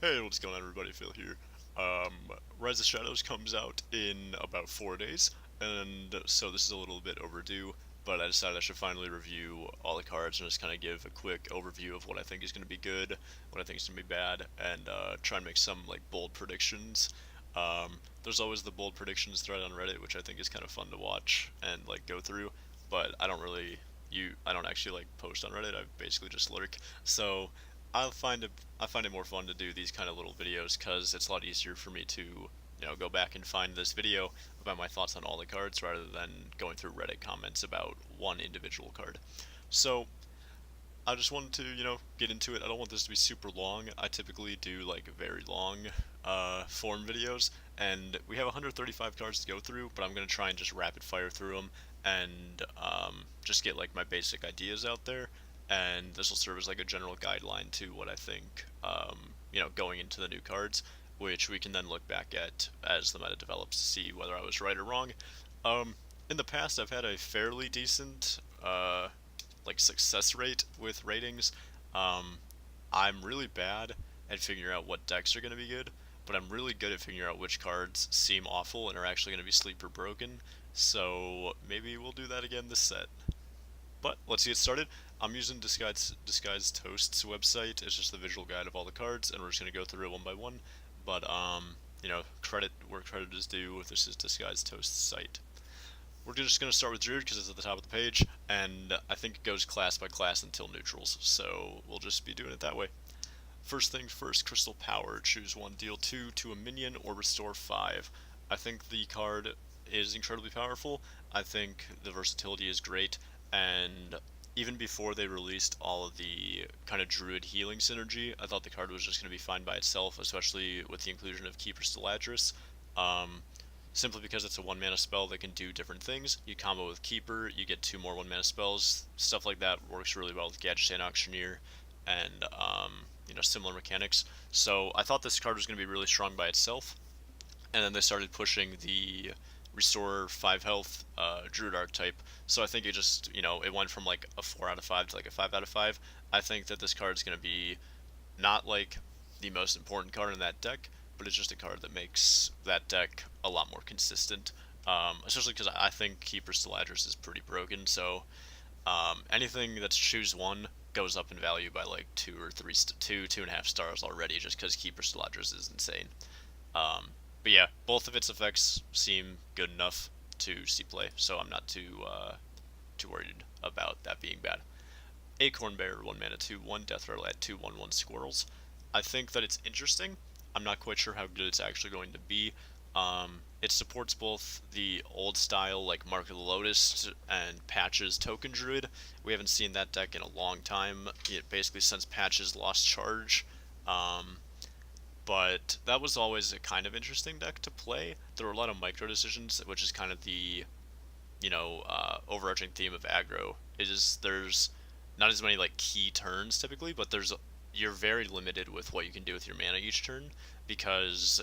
Hey, what's going on, everybody? Phil here. Rise of Shadows comes out in about 4 days, and so this is a little bit overdue, but I decided I should finally review all the cards and just kind of give a quick overview of what I think is going to be good, what I think is going to be bad, and try and make some, like, bold predictions. There's always the bold predictions thread on Reddit, which I think is kind of fun to watch and, like, go through, but I don't actually, like, post on Reddit. I basically just lurk. So I find it more fun to do these kind of little videos because it's a lot easier for me to go back and find this video about my thoughts on all the cards rather than going through Reddit comments about one individual card. So I just wanted to get into it. I don't want this to be super long. I typically do like very long form videos, and we have 135 cards to go through, but I'm gonna try and just rapid fire through them and just get like my basic ideas out there, and this will serve as like a general guideline to what I think, going into the new cards, which we can then look back at as the meta develops to see whether I was right or wrong. Um, in the past, I've had a fairly decent like success rate with ratings. Um, I'm really bad at figuring out what decks are going to be good, but I'm really good at figuring out which cards seem awful and are actually going to be sleeper broken. So maybe we'll do that again this set. But let's get started. I'm using Disguised Toast's website. It's just the visual guide of all the cards, and we're just gonna go through it one by one. But credit where credit is due. This is Disguised Toast's site. We're just gonna start with Druid because it's at the top of the page, and I think it goes class by class until neutrals. So we'll just be doing it that way. First things first, Crystal Power. Choose one, deal 2 to a minion, or restore 5. I think the card is incredibly powerful. I think the versatility is great, and even before they released all of the kind of druid healing synergy, I thought the card was just going to be fine by itself, especially with the inclusion of Keeper Steladris. Um, Simply because it's a 1 mana spell that can do different things. You combo with Keeper, you get 2 more 1 mana spells. Stuff like that works really well with Gadgetzan Auctioneer and similar mechanics. So I thought this card was going to be really strong by itself, and then they started pushing the restore 5 health druid archetype. So I think it just it went from like a 4 out of 5 to like a 5 out of 5. I think that this card is going to be not like the most important card in that deck, but it's just a card that makes that deck a lot more consistent. Especially because I think Keeper Steladris is pretty broken. So anything that's choose one goes up in value by like 2 and a half stars already, just because Keeper Steladris is insane. But yeah, both of its effects seem good enough to see play, so I'm not too worried about that being bad. Acorn Bear, 1 mana, 2/1, Death Rattle at 2/1/1 squirrels. I think that it's interesting. I'm not quite sure how good it's actually going to be. It supports both the old style, like Mark of the Lotus and Patch's Token Druid. We haven't seen that deck in a long time. It basically since Patch's lost charge. But that was always a kind of interesting deck to play. There were a lot of micro decisions, which is kind of the overarching theme of aggro. There's not as many like key turns typically, but you're very limited with what you can do with your mana each turn because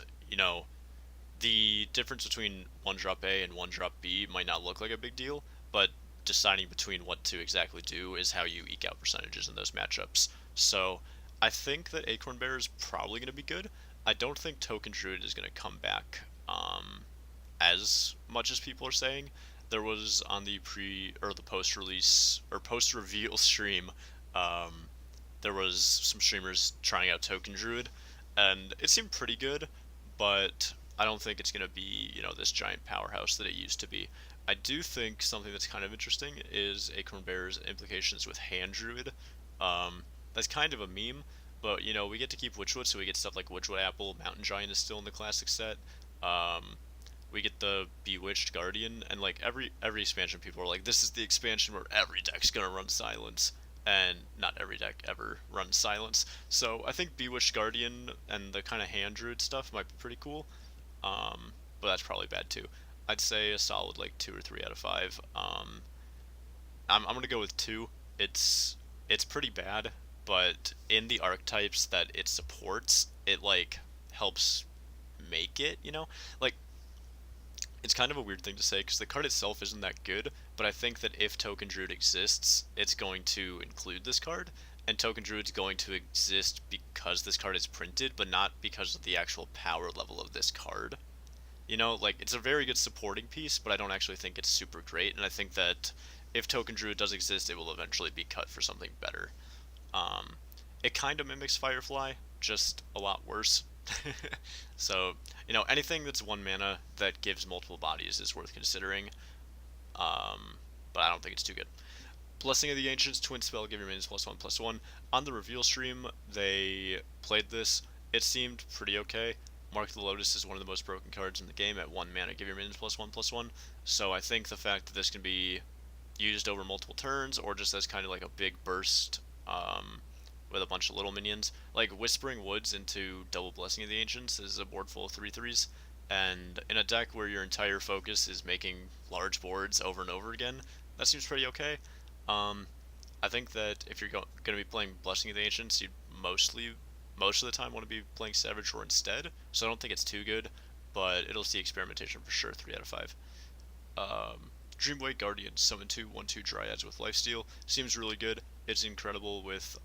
the difference between 1-drop A and 1-drop B might not look like a big deal, but deciding between what to exactly do is how you eke out percentages in those matchups. So I think that Acorn Bear is probably going to be good. I don't think Token Druid is going to come back as much as people are saying. There was on the the post release or post reveal stream, um, there was some streamers trying out Token Druid, and it seemed pretty good, but I don't think it's going to be this giant powerhouse that it used to be. I do think something that's kind of interesting is Acorn Bear's implications with Hand Druid. That's kind of a meme, but we get to keep Witchwood, so we get stuff like Witchwood Apple. Mountain Giant is still in the classic set. We get the Bewitched Guardian, and like every expansion, people are like, this is the expansion where every deck's gonna run Silence, and not every deck ever runs Silence. So I think Bewitched Guardian and the kind of Hand Druid stuff might be pretty cool. But that's probably bad too. I'd say a solid like 2 or 3 out of 5. I'm gonna go with 2. It's pretty bad, but in the archetypes that it supports, it like helps make it. Like it's kind of a weird thing to say because the card itself isn't that good, but I think that if Token Druid exists, it's going to include this card, and Token Druid's going to exist because this card is printed, but not because of the actual power level of this card. You know, like, it's a very good supporting piece, but I don't actually think it's super great, and I think that if Token Druid does exist, it will eventually be cut for something better. Um, it kind of mimics Firefly, just a lot worse. So, anything that's 1 mana that gives multiple bodies is worth considering, um, but I don't think it's too good. Blessing of the Ancients, Twin Spell, give your minions +1/+1. On the reveal stream, they played this. It seemed pretty okay. Mark of the Lotus is one of the most broken cards in the game at 1 mana, give your minions +1/+1. So I think the fact that this can be used over multiple turns, or just as kind of like a big burst with a bunch of little minions, like Whispering Woods into double Blessing of the Ancients is a board full of 3/3s, and in a deck where your entire focus is making large boards over and over again, that seems pretty okay. Um, I think that if you're going to be playing Blessing of the Ancients, you most of the time want to be playing Savage Roar instead. So I don't think it's too good, but it'll see experimentation for sure. 3 out of 5. Dreamwake Guardian, summon 2/1/2 Dryads with Lifesteal. Seems really good. It's incredible with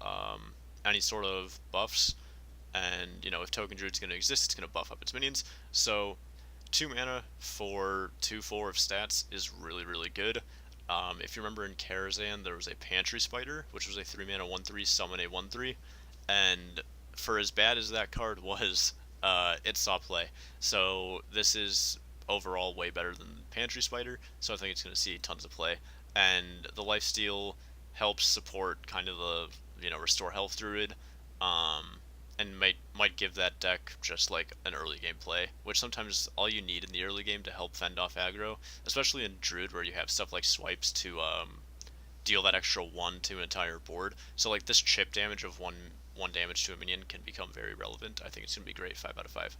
any sort of buffs, and if Token Druid's going to exist, it's going to buff up its minions. So 2 mana for 2/4 of stats is really, really good. If you remember in Karazhan, there was a Pantry Spider, which was a 3 mana 1/3 summon a 1/3, and for as bad as that card was, it saw play. So this is overall way better than Pantry Spider, so I think it's going to see tons of play. And the Lifesteal helps support kind of the restore health druid, and might give that deck just like an early game play, which sometimes all you need in the early game to help fend off aggro, especially in Druid where you have stuff like swipes to deal that extra 1 to an entire board. So like this chip damage of one damage to a minion can become very relevant. I think it's gonna be great. 5 out of 5.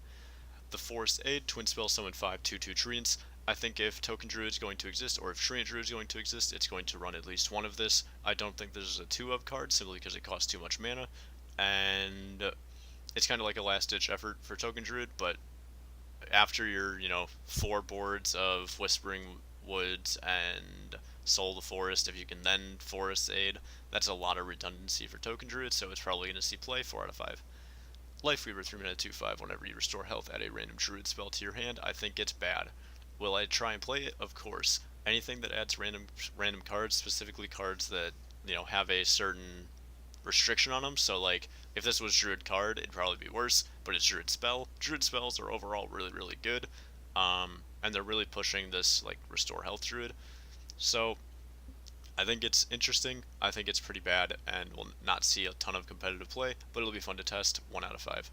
The Forest Aid, Twin Spell, summon 5/2/2 Treants. I think if Token Druid is going to exist, or if Treant Druid is going to exist, it's going to run at least one of this. I don't think there's a 2 of card, simply because it costs too much mana, and it's kind of like a last-ditch effort for Token Druid, but after your, 4 boards of Whispering Woods and Soul the Forest, if you can then Forest Aid, that's a lot of redundancy for Token Druid, so it's probably going to see play. 4 out of 5. Life Weaver, 3 mana 2/5. Whenever you restore health, add a random Druid spell to your hand. I think it's bad. Will I try and play it? Of course. Anything that adds random cards, specifically cards that have a certain restriction on them. So like if this was Druid card, it'd probably be worse. But it's Druid spell. Druid spells are overall really, really good, and they're really pushing this like restore health Druid. So I think it's interesting. I think it's pretty bad, and will not see a ton of competitive play, but it'll be fun to test. 1 out of 5.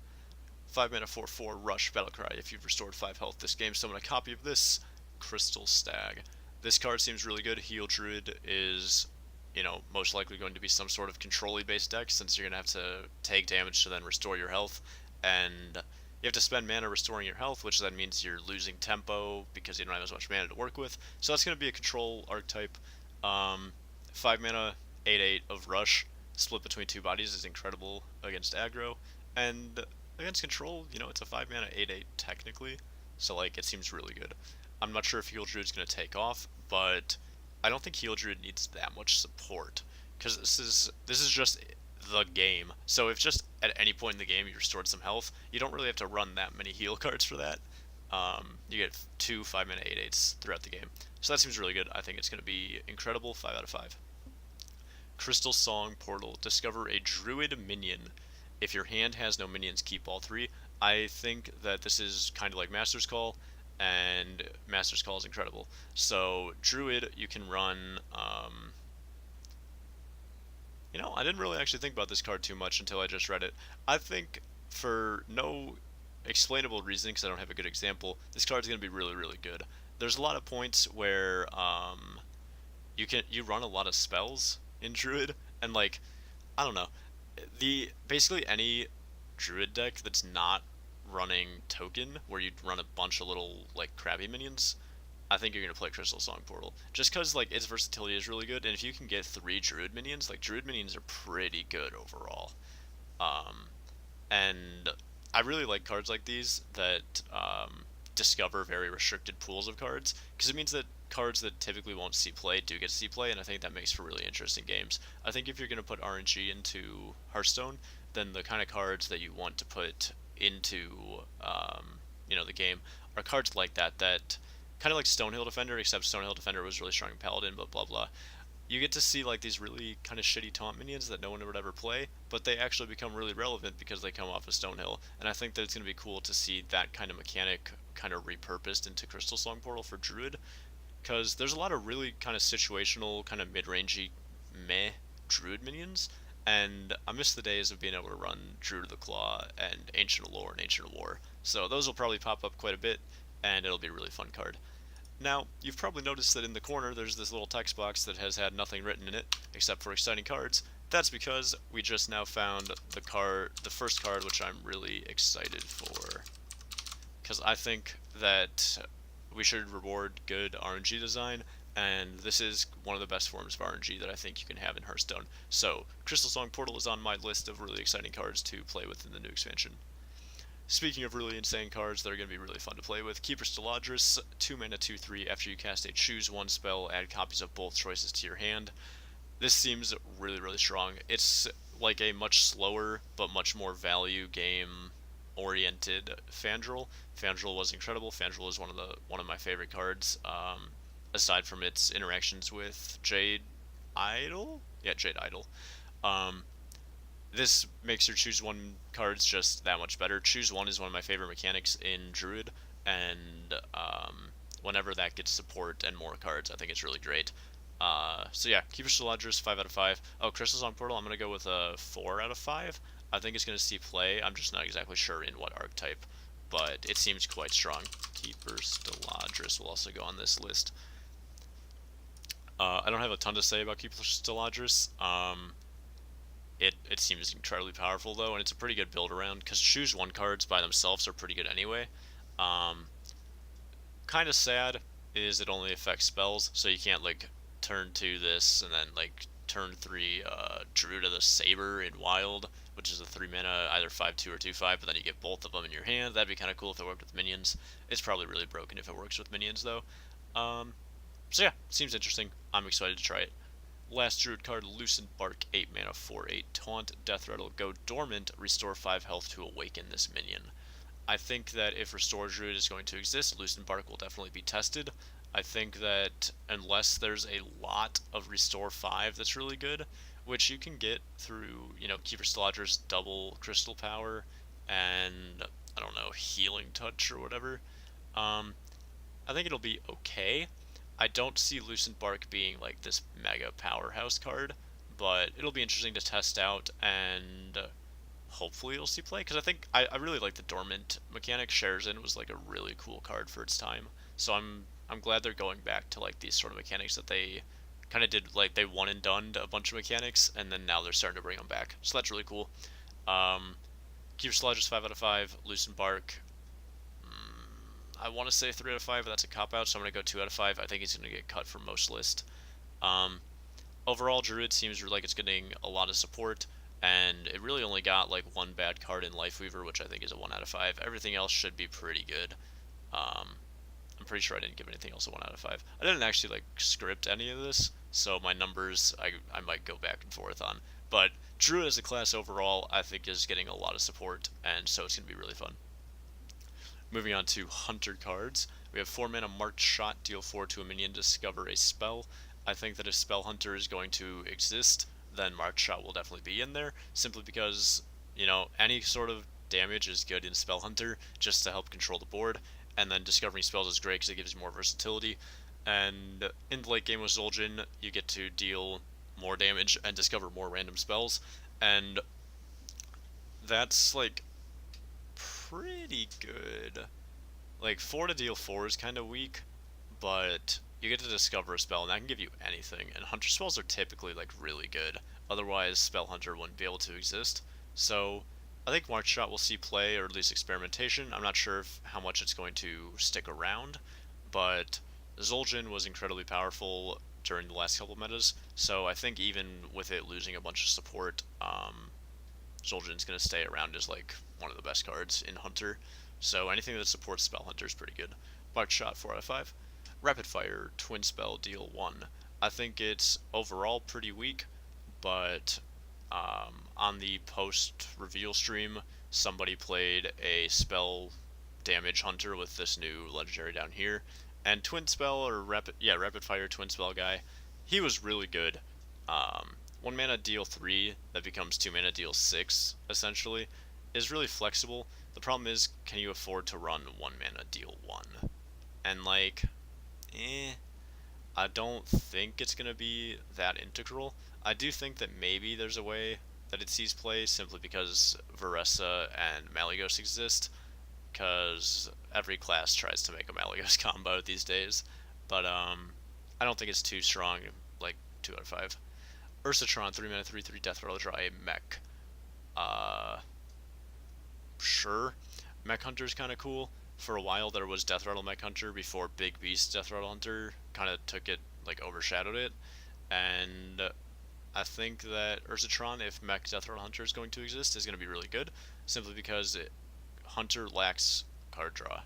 5 mana 4/4 Rush Battlecry. If you've restored 5 health this game, summon a copy of this. Crystal Stag. This card seems really good. Heal Druid is, most likely going to be some sort of control-y based deck, since you're going to have to take damage to then restore your health, and you have to spend mana restoring your health, which then means you're losing tempo because you don't have as much mana to work with. So that's going to be a control archetype. 5 mana 8/8 of Rush split between 2 bodies is incredible against aggro, and against control, it's a 5 mana 8/8 technically, so like it seems really good. I'm not sure if Heal Druid's going to take off, but I don't think Heal Druid needs that much support, because this is just the game. So if just at any point in the game you restored some health, you don't really have to run that many heal cards for that. You get 2 5 mana 8/8s throughout the game, so that seems really good. I think it's going to be incredible. 5 out of 5. Crystal Song Portal. Discover a Druid minion. If your hand has no minions, keep all 3. I think that this is kind of like Master's Call, and Master's Call is incredible. So Druid, you can run. I didn't really actually think about this card too much until I just read it. I think for no explainable reason, because I don't have a good example, this card's going to be really, really good. There's a lot of points where you run a lot of spells in Druid, and like I don't know, basically any Druid deck that's not running token, where you run a bunch of little like crabby minions, I think you're gonna play Crystal Song Portal, just because like its versatility is really good, and if you can get 3 Druid minions, like Druid minions are pretty good overall. And I really like cards like these that discover very restricted pools of cards, because it means that cards that typically won't see play do get to see play, and I think that makes for really interesting games. I think if you're going to put RNG into Hearthstone, then the kind of cards that you want to put into the game are cards like that kind of like Stonehill Defender, except Stonehill Defender was really strong in Paladin, but blah blah. You get to see like these really kind of shitty taunt minions that no one would ever play, but they actually become really relevant because they come off of Stonehill. And I think that it's going to be cool to see that kind of mechanic kind of repurposed into Crystal Song Portal for Druid, because there's a lot of really kind of situational, kind of mid-rangey, meh Druid minions, and I miss the days of being able to run Druid of the Claw and Ancient Allure and Ancient War. So those will probably pop up quite a bit, and it'll be a really fun card. Now, you've probably noticed that in the corner there's this little text box that has had nothing written in it, except for exciting cards. That's because we just now found the first card, which I'm really excited for. Because I think that we should reward good RNG design, and this is one of the best forms of RNG that I think you can have in Hearthstone. So, Crystal Song Portal is on my list of really exciting cards to play with in the new expansion. Speaking of really insane cards that are going to be really fun to play with, Keeper Steladris, 2 mana 2/3. After you cast a choose one spell, add copies of both choices to your hand. This seems really, really strong. It's like a much slower, but much more value game oriented Fandral. Fandral was incredible. Fandral is one of my favorite cards, aside from its interactions with Jade Idol? Yeah, Jade Idol. Um, this makes your choose one cards just that much better. Choose one is one of my favorite mechanics in Druid, and whenever that gets support and more cards, I think it's really great. So yeah, Keeper Steladris, 5 out of 5. Oh, Crystal Song Portal, I'm going to go with a 4 out of 5. I think it's going to see play. I'm just not exactly sure in what archetype, but it seems quite strong. Keeper Steladris will also go on this list. I don't have a ton to say about Keeper Steladris. It seems incredibly powerful though, and it's a pretty good build around because choose one cards by themselves are pretty good anyway. Kind of sad is it only affects spells, so you can't like turn 2 this and then like turn 3 Druid of the Saber in Wild, which is a 3 mana either 5/2 or 2/5, but then you get both of them in your hand. That'd be kind of cool if it worked with minions. It's probably really broken if it works with minions though. So yeah, seems interesting. I'm excited to try it. Last Druid card, Loosened Bark, 8 mana 4/8 taunt, Death Rattle, go dormant, restore 5 health to awaken this minion. I think that if Restore Druid is going to exist, Loosened Bark will definitely be tested. I think that unless there's a lot of Restore 5 that's really good, which you can get through, Keeper Steladris double Crystal Power and, I don't know, Healing Touch or whatever, I think it'll be okay. I don't see Loosened Bark being like this mega powerhouse card, but it'll be interesting to test out, and hopefully it'll see play, because I think I really like the Dormant mechanic. Sharzin was like a really cool card for its time, so I'm glad they're going back to like these sort of mechanics that they kind of did, like they one and done a bunch of mechanics, and then now they're starting to bring them back, so that's really cool. Keeper Sludge is 5 out of 5. Loosened Bark, I want to say 3 out of 5, but that's a cop-out, so I'm going to go 2 out of 5. I think he's going to get cut from most lists. Overall, Druid seems like it's getting a lot of support, and it really only got like one bad card in Lifeweaver, which I think is a 1 out of 5. Everything else should be pretty good. I'm pretty sure I didn't give anything else a 1 out of 5. I didn't actually like script any of this, so my numbers I might go back and forth on. But Druid as a class overall, I think is getting a lot of support, and so it's going to be really fun. Moving on to Hunter cards, we have 4 mana Marked Shot, deal 4 to a minion, discover a spell. I think that if Spell Hunter is going to exist, then Marked Shot will definitely be in there, simply because, any sort of damage is good in Spell Hunter, just to help control the board, and then discovering spells is great because it gives you more versatility, and in the late game with Zul'jin, you get to deal more damage and discover more random spells, and that's, like, pretty good. Like, 4 to deal 4 is kind of weak, but you get to discover a spell, and that can give you anything, and Hunter spells are typically, like, really good. Otherwise, Spell Hunter wouldn't be able to exist. So, I think Marked Shot will see play, or at least experimentation. I'm not sure how much it's going to stick around, but Zul'jin was incredibly powerful during the last couple metas, so I think even with it losing a bunch of support, Zul'jin's going to stay around as, like, one of the best cards in Hunter. So anything that supports Spell Hunter is pretty good. Marked Shot, 4 out of 5. Rapid Fire, Twin Spell, deal 1. I think it's overall pretty weak, but on the post-reveal stream, somebody played a spell damage hunter with this new legendary down here, and Twin Spell, or Rapid Fire Twin Spell guy, he was really good. 1 mana deal 3 that becomes 2 mana deal 6, essentially, is really flexible. The problem is, can you afford to run 1 mana deal 1? And like, eh, I don't think it's going to be that integral. I do think that maybe there's a way that it sees play simply because Varesa and Malygos exist, because every class tries to make a Malygos combo these days. But I don't think it's too strong, like 2 out of 5. Ursatron, 3 mana, 3/3 Death Rattle, draw a mech. Uh, sure. Mech Hunter's kind of cool. For a while there was Death Rattle Mech Hunter before Big Beast Death Rattle Hunter kind of took it, like overshadowed it. And I think that Ursatron, if Mech Death Rattle Hunter is going to exist, is going to be really good, simply because Hunter lacks card draw.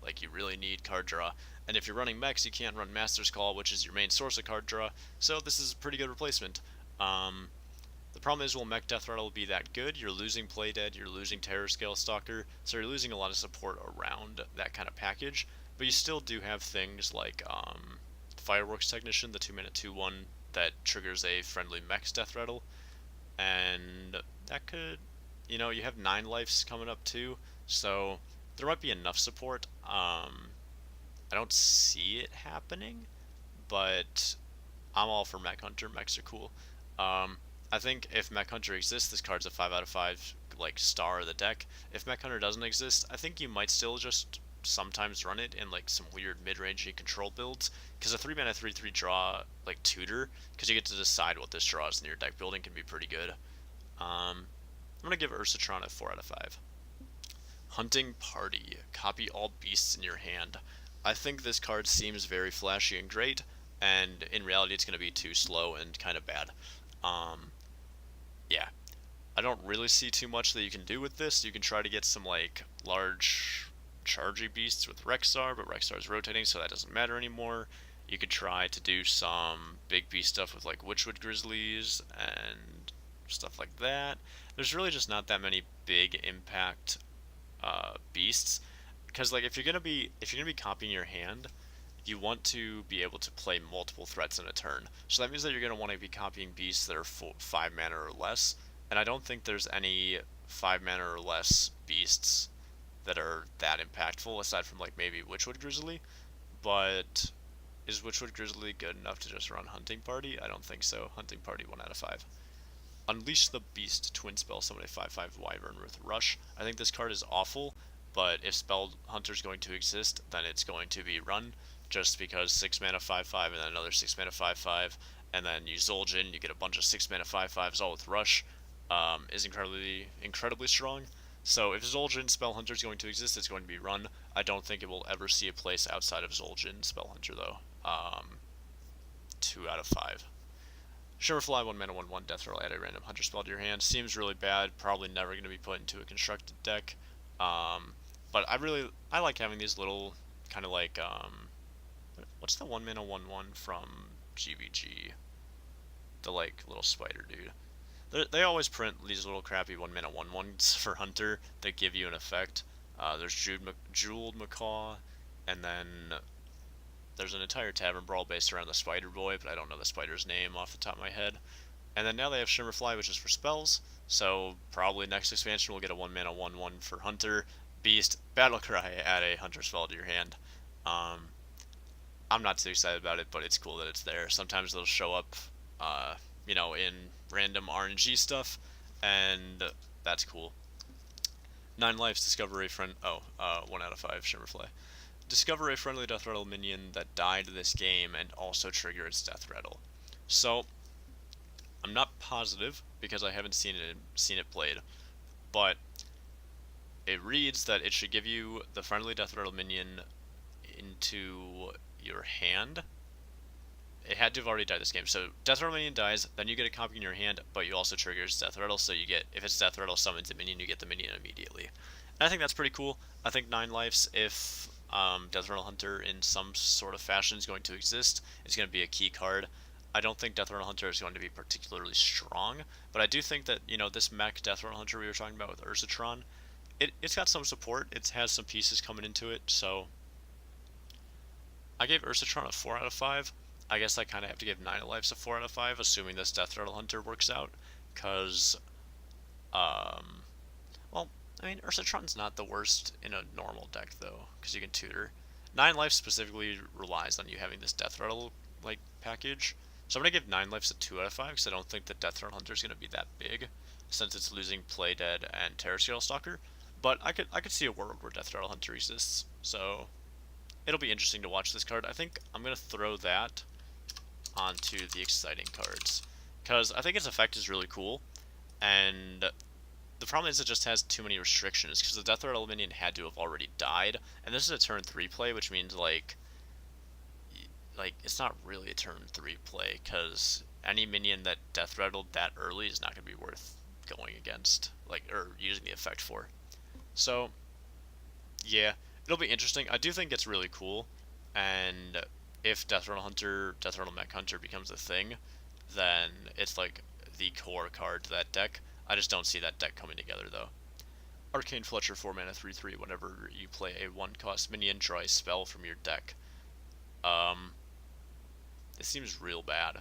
Like, you really need card draw. And if you're running mechs, you can't run Master's Call, which is your main source of card draw, so this is a pretty good replacement. The problem is, will Mech Death Rattle be that good? You're losing Playdead, you're losing Terror Scale Stalker, so you're losing a lot of support around that kind of package, but you still do have things like Fireworks Technician, the 2 mana 2/1 that triggers a friendly Mech's Death Rattle, and that could, you have 9 lives coming up too, so there might be enough support. I don't see it happening, but I'm all for Mech Hunter. Mechs are cool. I think if Mech Hunter exists, this card's a 5 out of 5, like, star of the deck. If Mech Hunter doesn't exist, I think you might still just sometimes run it in, like, some weird mid-rangey control builds, because a 3 mana 3/3 draw, like, tutor, because you get to decide what this draws in your deck building, can be pretty good. I'm going to give Ursatron a 4 out of 5. Hunting Party. Copy all beasts in your hand. I think this card seems very flashy and great, and in reality it's going to be too slow and kind of bad. Yeah, I don't really see too much that you can do with this. You can try to get some, like, large chargy beasts with Rexar, but Rexar is rotating, so that doesn't matter anymore. You could try to do some big beast stuff with, like, Witchwood Grizzlies and stuff like that. There's really just not that many big impact beasts, because, like, if you're gonna be copying your hand, you want to be able to play multiple threats in a turn. So that means that you're going to want to be copying beasts that are 5 mana or less, and I don't think there's any 5 mana or less beasts that are that impactful, aside from, like, maybe Witchwood Grizzly. But is Witchwood Grizzly good enough to just run Hunting Party? I don't think so. Hunting Party, 1 out of 5. Unleash the Beast, Twin Spell, summon a 5/5 Wyvern with Rush. I think this card is awful, but if Spell Hunter's going to exist, then it's going to be run, just because 6 mana 5/5 and then another 6 mana 5/5, and then you Zul'jin, you get a bunch of 6 mana 5/5s all with Rush, is incredibly strong. So if Zul'jin Spell Hunter is going to exist, it's going to be run. I don't think it will ever see a place outside of Zul'jin Spell Hunter, though. 2 out of 5. Shimmerfly, 1 mana 1/1 Death Rattle, add a random Hunter spell to your hand. Seems really bad, probably never going to be put into a constructed deck. But I like having these little, kind of like, what's the 1 mana 1/1 from GVG? The, like, little spider dude. They always print these little crappy 1 mana 1/1s for Hunter that give you an effect. There's Jeweled Macaw, and then there's an entire Tavern Brawl based around the Spider Boy, but I don't know the spider's name off the top of my head. And then now they have Shimmerfly, which is for spells, so probably next expansion we'll get a 1 mana 1/1 for Hunter. Beast, Battlecry, add a Hunter spell to your hand. I'm not too excited about it, but it's cool that it's there. Sometimes they'll show up, in random RNG stuff, and that's cool. 9 lives, discover a friend. 1 out of 5, Shimmerfly. Discover a friendly Death Rattle minion that died this game and also trigger its Death Rattle. So, I'm not positive because I haven't seen it played, but it reads that it should give you the friendly Death Rattle minion into your hand. It had to have already died this game. So Death Rattle minion dies, then you get a copy in your hand, but you also trigger its Death Rattle, so you get, if it's Death Rattle summons a minion, you get the minion immediately. And I think that's pretty cool. I think 9 lives, if Death Rattle Hunter in some sort of fashion is going to exist. It's going to be a key card. I don't think Death Rattle Hunter is going to be particularly strong, but I do think that, this mech Death Rattle Hunter we were talking about with Ursatron, it's got some support. It has some pieces coming into it, so I gave Ursatron a 4 out of 5. I guess I kind of have to give Nine Lives a 4 out of 5, assuming this Death Rattle Hunter works out, because, um, well, I mean, Ursatron's not the worst in a normal deck, though, because you can tutor. Nine Life specifically relies on you having this Death Rattle, like, package. So I'm going to give Nine Lives a 2 out of 5, because I don't think the Death Rattle Hunter is going to be that big, since it's losing Play Dead and Terrascale Stalker. But I could see a world where Death Rattle Hunter exists, so it'll be interesting to watch this card. I think I'm going to throw that onto the exciting cards, because I think its effect is really cool, and the problem is it just has too many restrictions, because the Death Rattle minion had to have already died, and this is a turn 3 play, which means, like it's not really a turn 3 play, because any minion that Death Rattled that early is not going to be worth going against, like, or using the effect for. So, yeah, it'll be interesting. I do think it's really cool, and if Death Rattle Hunter, Death Rattle Mech Hunter becomes a thing, then it's like the core card to that deck. I just don't see that deck coming together, though. Arcane Fletcher 4 mana 3/3. Whenever you play a 1-cost minion, draw a spell from your deck. It seems real bad.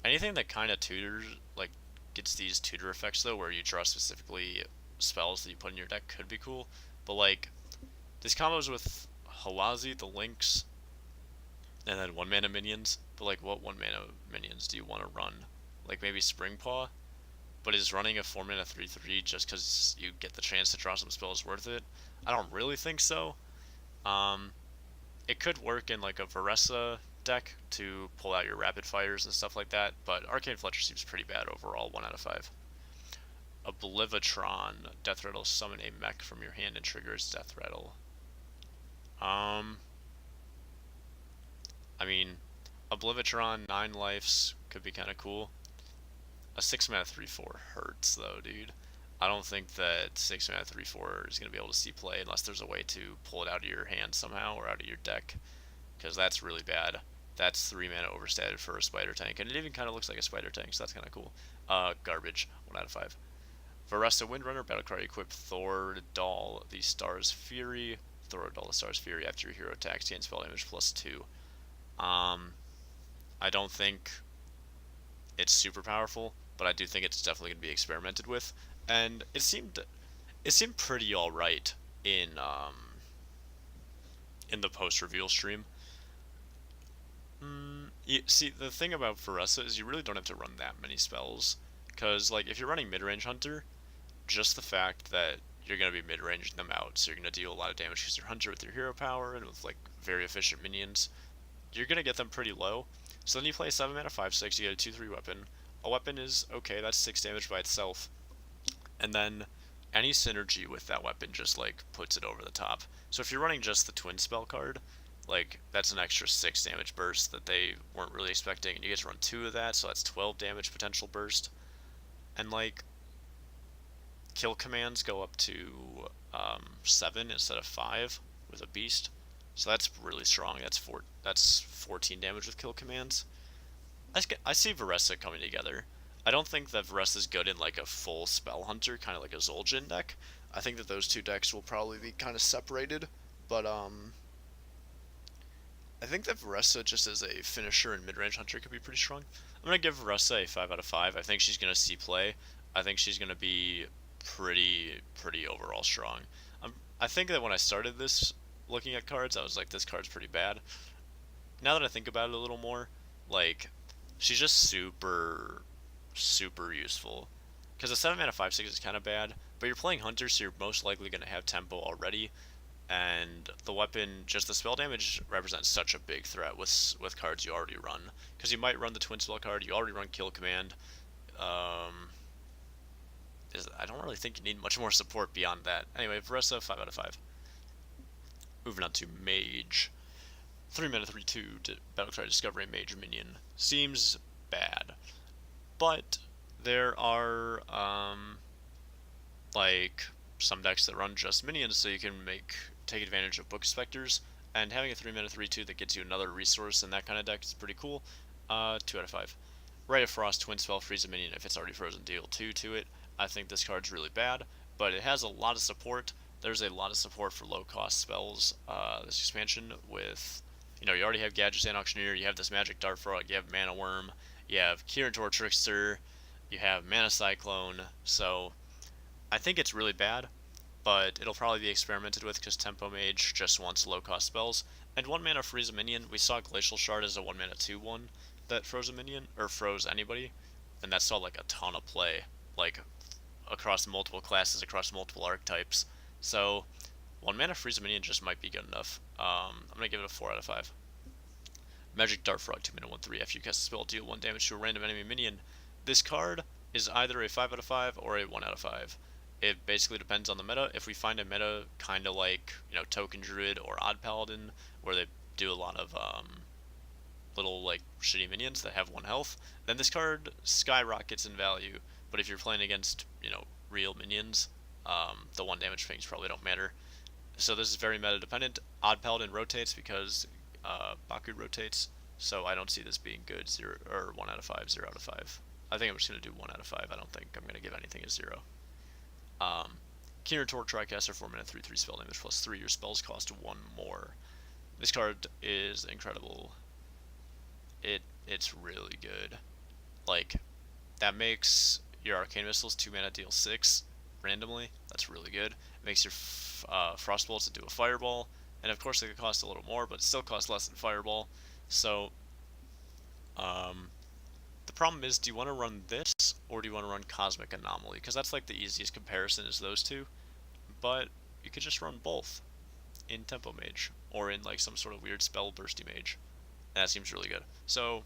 Anything that kind of tutors, like, gets these tutor effects, though, where you draw specifically spells that you put in your deck could be cool. But, like, these combos with Hawazi, the Lynx, and then 1-mana minions. But, like, what 1-mana minions do you want to run? Like, maybe Springpaw? But is running a 4-mana 3/3 just because you get the chance to draw some spells worth it? I don't really think so. It could work in, like, a Varessa deck to pull out your rapid fires and stuff like that, but Arcane Fletcher seems pretty bad overall, 1 out of 5. Obliviatron, Death Rattle, summon a mech from your hand and triggers Death Rattle. I mean, Obliviatron, 9 lives, could be kind of cool. A 6-mana 3/4 hurts, though, dude. I don't think that 6-mana 3/4 is going to be able to see play unless there's a way to pull it out of your hand somehow or out of your deck, because that's really bad. That's 3 mana overstated for a spider tank, and it even kind of looks like a spider tank, so that's kind of cool. Garbage, 1 out of 5. Varessa Windrunner, battlecry equip Thordal, the Star's Fury. Thordal, the Star's Fury. After your hero attacks, gain spell damage +2. I don't think it's super powerful, but I do think it's definitely going to be experimented with, and it seemed pretty alright in the post-reveal stream. See, the thing about Varessa is you really don't have to run that many spells, because, like, if you're running mid-range Hunter, just the fact that you're going to be mid-ranging them out, so you're going to deal a lot of damage because you're Hunter with your hero power and with, like, very efficient minions, you're going to get them pretty low. So then you play 7 mana 5/6, you get a 2/3 weapon. A weapon is okay, that's 6 damage by itself. And then any synergy with that weapon just, like, puts it over the top. So if you're running just the twin spell card, like, that's an extra 6 damage burst that they weren't really expecting, and you get to run 2 of that, so that's 12 damage potential burst. And, like, kill commands go up to 7 instead of 5 with a beast, so that's really strong. That's 14 damage with kill commands. I see Varessa coming together. I don't think that Varessa is good in, like, a full spell hunter, kind of like a Zul'jin deck. I think that those two decks will probably be kind of separated, but I think that Varessa, just as a finisher and mid-range hunter, could be pretty strong. I'm going to give Varessa a 5 out of 5. I think she's going to see play. I think she's going to be pretty overall strong. I think that when I started this looking at cards, I was like, this card's pretty bad. Now that I think about it a little more, like, she's just super useful. Because a 7 mana 5/6 is kind of bad, but you're playing Hunter, so you're most likely going to have tempo already, and the weapon, just the spell damage, represents such a big threat with cards you already run. Because you might run the twin spell card, you already run kill command. I don't really think you need much more support beyond that. Anyway, Varessa, 5 out of 5. Moving on to Mage. 3 mana 3/2 to battlecry discover a mage minion. Seems bad. But there are like some decks that run just minions, so you can take advantage of book specters. and having a 3-mana 3/2 that gets you another resource in that kind of deck is pretty cool. 2 out of 5. Ray of Frost, Twin Spell, freeze a minion if it's already frozen, deal 2 to it. I think this card's really bad, but it has a lot of support. There's a lot of support for low cost spells this expansion with, you already have Gadget and Auctioneer, you have this Magic Dart Frog, you have Mana Worm, you have Kirin Trickster, you have Mana Cyclone, so I think it's really bad, but it'll probably be experimented with because Tempo Mage just wants low cost spells. And 1 mana freeze a minion, we saw Glacial Shard as a 1 mana 2/1 that froze a minion, or froze anybody, and that saw like a ton of play, like across multiple classes, across multiple archetypes. So 1 mana freeze a minion just might be good enough. I'm gonna give it a 4 out of 5. Magic Dart Frog, 2 mana 1/3. After you cast a spell, deal 1 damage to a random enemy minion. This card is either a 5 out of 5 or a 1 out of 5. It basically depends on the meta. If we find a meta kind of like, Token Druid or Odd Paladin, where they do a lot of little like shitty minions that have 1 health, then this card skyrockets in value. But if you're playing against, real minions, the 1 damage things probably don't matter. So this is very meta dependent. Odd Paladin rotates because Baku rotates, so I don't see this being good. 0 or 1 out of 5, 0 out of 5. I think I'm just gonna do 1 out of 5. I don't think I'm gonna give anything a 0. Kirin Tricaster, 4 mana 3/3 spell damage plus 3. Your spells cost 1 more. This card is incredible. It's really good. Like, that makes your Arcane Missiles 2 mana deal 6 randomly. That's really good. It makes your Frost Bolts into a Fireball, and of course they could cost a little more, but it still costs less than Fireball. So, the problem is, do you want to run this, or do you want to run Cosmic Anomaly? Because that's like the easiest comparison is those two, but you could just run both in Tempo Mage, or in like some sort of weird Spell Bursty Mage. And that seems really good. So,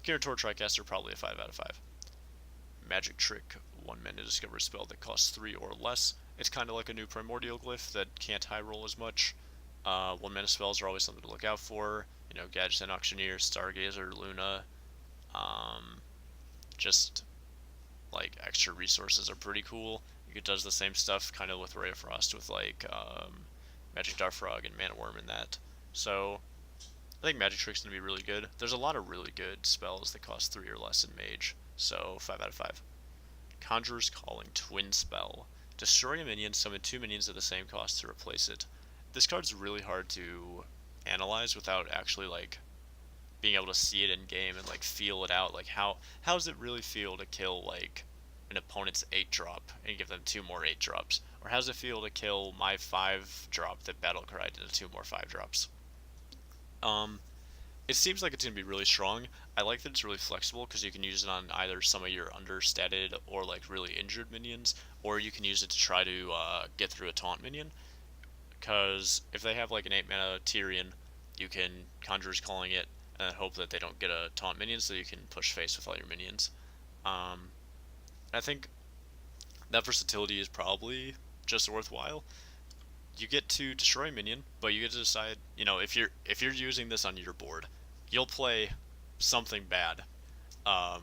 Kirin Tricaster, probably a 5 out of 5. Magic Trick, 1 mana discover a spell that costs 3 or less. It's kind of like a new Primordial Glyph that can't high roll as much. 1 mana spells are always something to look out for. Gadget and Auctioneer, Stargazer, Luna. Just like extra resources are pretty cool. It does the same stuff kind of with Ray of Frost with like Magic Dart Frog and Mana Worm and that. So I think Magic Trick's gonna be really good. There's a lot of really good spells that cost 3 or less in Mage, so 5 out of 5. Conjurer's Calling, Twin Spell. Destroy a minion, summon 2 minions at the same cost to replace it. This card's really hard to analyze without actually like being able to see it in game and like feel it out. Like how does it really feel to kill like an opponent's 8-drop and give them 2 more 8-drops? Or how does it feel to kill my 5-drop that Battle Cried into 2 more 5-drops? It seems like it's going to be really strong. I like that it's really flexible because you can use it on either some of your understatted or like really injured minions, or you can use it to try to get through a taunt minion. Because if they have like an 8 mana Tyrion, you can Conjurer's Calling it and hope that they don't get a taunt minion so you can push face with all your minions. I think that versatility is probably just worthwhile. You get to destroy a minion, but you get to decide, if you're using this on your board, you'll play something bad,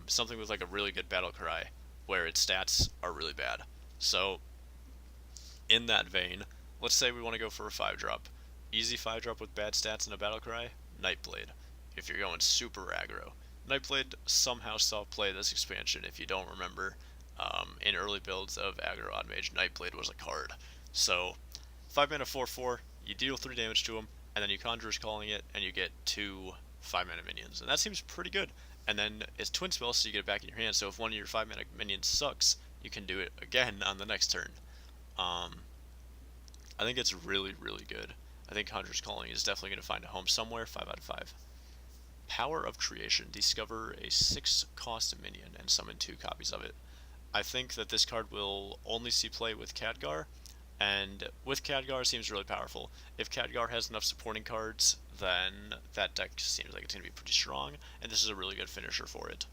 something with like a really good battle cry, where its stats are really bad. So, in that vein, let's say we want to go for a 5-drop, easy 5-drop with bad stats and a battle cry, Nightblade. If you're going super aggro, Nightblade somehow saw play this expansion. If you don't remember, in early builds of aggro odd mage, Nightblade was a card. So 5 mana 4/4, you deal 3 damage to him, and then you Conjurer's Calling it, and you get 2 5 mana minions, and that seems pretty good. And then it's Twin Spell, so you get it back in your hand. So if one of your 5 mana minions sucks, you can do it again on the next turn. I think it's really, really good. I think Conjurer's Calling is definitely going to find a home somewhere. 5 out of 5. Power of Creation. Discover a 6-cost minion and summon 2 copies of it. I think that this card will only see play with Khadgar, and with Khadgar it seems really powerful. If Khadgar has enough supporting cards, then that deck seems like it's going to be pretty strong, and this is a really good finisher for it.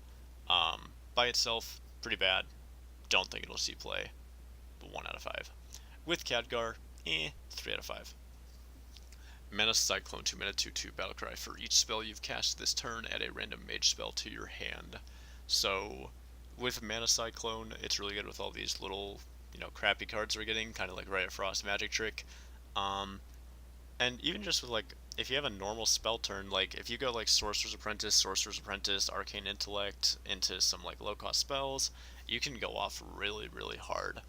By itself, pretty bad. Don't think it'll see play, but 1 out of 5. With Khadgar, 3 out of 5. Mana Cyclone, 2 mana 2/2 Battlecry. For each spell you've cast this turn, add a random mage spell to your hand. So, with Mana Cyclone, it's really good with all these little, crappy cards we're getting, kind of like Ray of Frost, Magic Trick. And even just with like, if you have a normal spell turn, like if you go like Sorcerer's Apprentice, Arcane Intellect into some like low cost spells, you can go off really, really hard.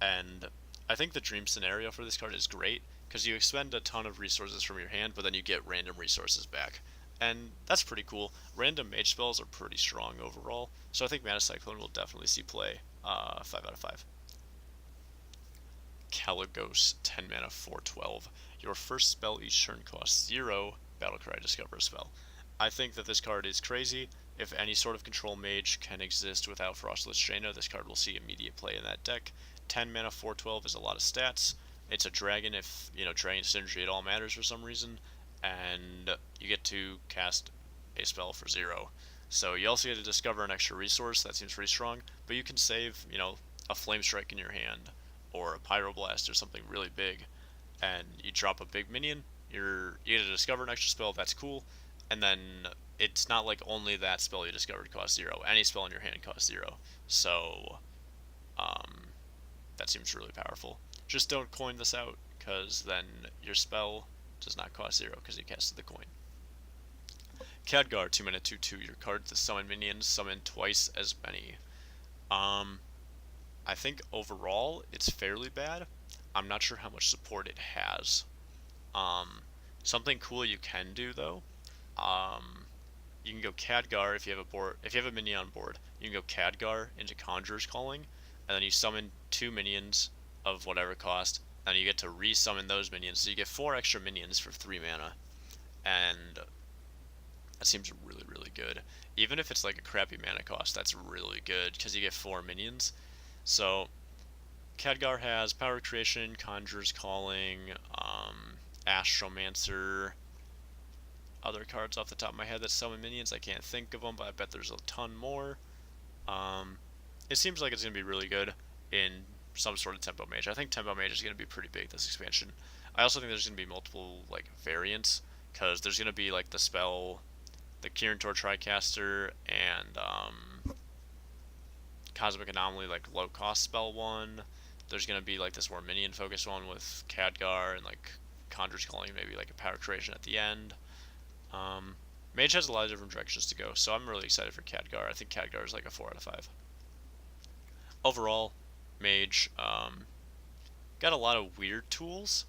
And I think the dream scenario for this card is great because you expend a ton of resources from your hand, but then you get random resources back. And that's pretty cool. Random mage spells are pretty strong overall, so I think Mana Cyclone will definitely see play. 5 out of 5. Caligos, 10 mana, 4/12. Your first spell each turn costs 0. Battlecry, discover a spell. I think that this card is crazy. If any sort of control mage can exist without Frostless Jaina, this card will see immediate play in that deck. 10 mana, 4/12 is a lot of stats. It's a dragon if, dragon synergy at all matters for some reason. And you get to cast a spell for 0. So you also get to discover an extra resource. That seems pretty strong. But you can save, a Flame Strike in your hand or a Pyroblast or something really big, and you drop a big minion, you get to discover an extra spell, that's cool, and then it's not like only that spell you discovered costs 0. Any spell in your hand costs 0. So, um, that seems really powerful. Just don't coin this out, because then your spell does not cost 0 because you casted the coin. Khadgar, 2 mana 2/2. Your card to summon minions, summon twice as many. Um, I think overall it's fairly bad. I'm not sure how much support it has. Um, Something cool you can do though. Um, you can go Khadgar if you have a minion on board. You can go Khadgar into Conjurer's Calling, and then you summon 2 minions of whatever cost, and you get to re-summon those minions. So you get 4 extra minions for 3 mana, and that seems really really good. Even if it's like a crappy mana cost, that's really good because you get 4 minions. So Khadgar has Power Creation, Conjurer's Calling, Astromancer, other cards off the top of my head that summon minions. I can't think of them, but I bet there's a ton more. Um, it seems like it's going to be really good in some sort of Tempo Mage. I think Tempo Mage is going to be pretty big this expansion. I also think there's going to be multiple like variants because there's going to be like the spell, the Kirin Tor Tricaster, and Cosmic Anomaly, like low cost spell one. There's gonna be like this more minion focused one with Khadgar and like Conjurer's Calling, maybe like a Power Creation at the end. Um, Mage has a lot of different directions to go, so I'm really excited for Khadgar. I think Khadgar is like a 4 out of 5. Overall, Mage got a lot of weird tools.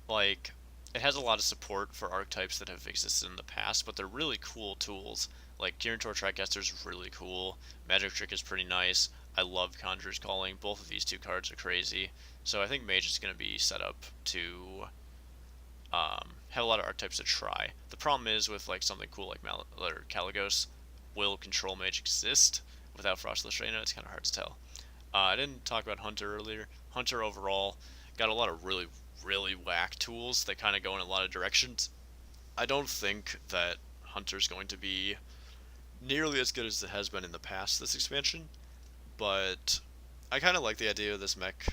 Like, it has a lot of support for archetypes that have existed in the past, but they're really cool tools. Like, Kirin Tor Tricaster is really cool. Magic Trick is pretty nice. I love Conjurer's Calling. Both of these two cards are crazy. So I think Mage is going to be set up to have a lot of archetypes to try. The problem is with like something cool like or Caligos, will Control Mage exist without Frostless Reina? It's kind of hard to tell. I didn't talk about Hunter earlier. Hunter overall got a lot of really, really whack tools that kind of go in a lot of directions. I don't think that Hunter's going to be nearly as good as it has been in the past this expansion, but I kind of like the idea of this mech,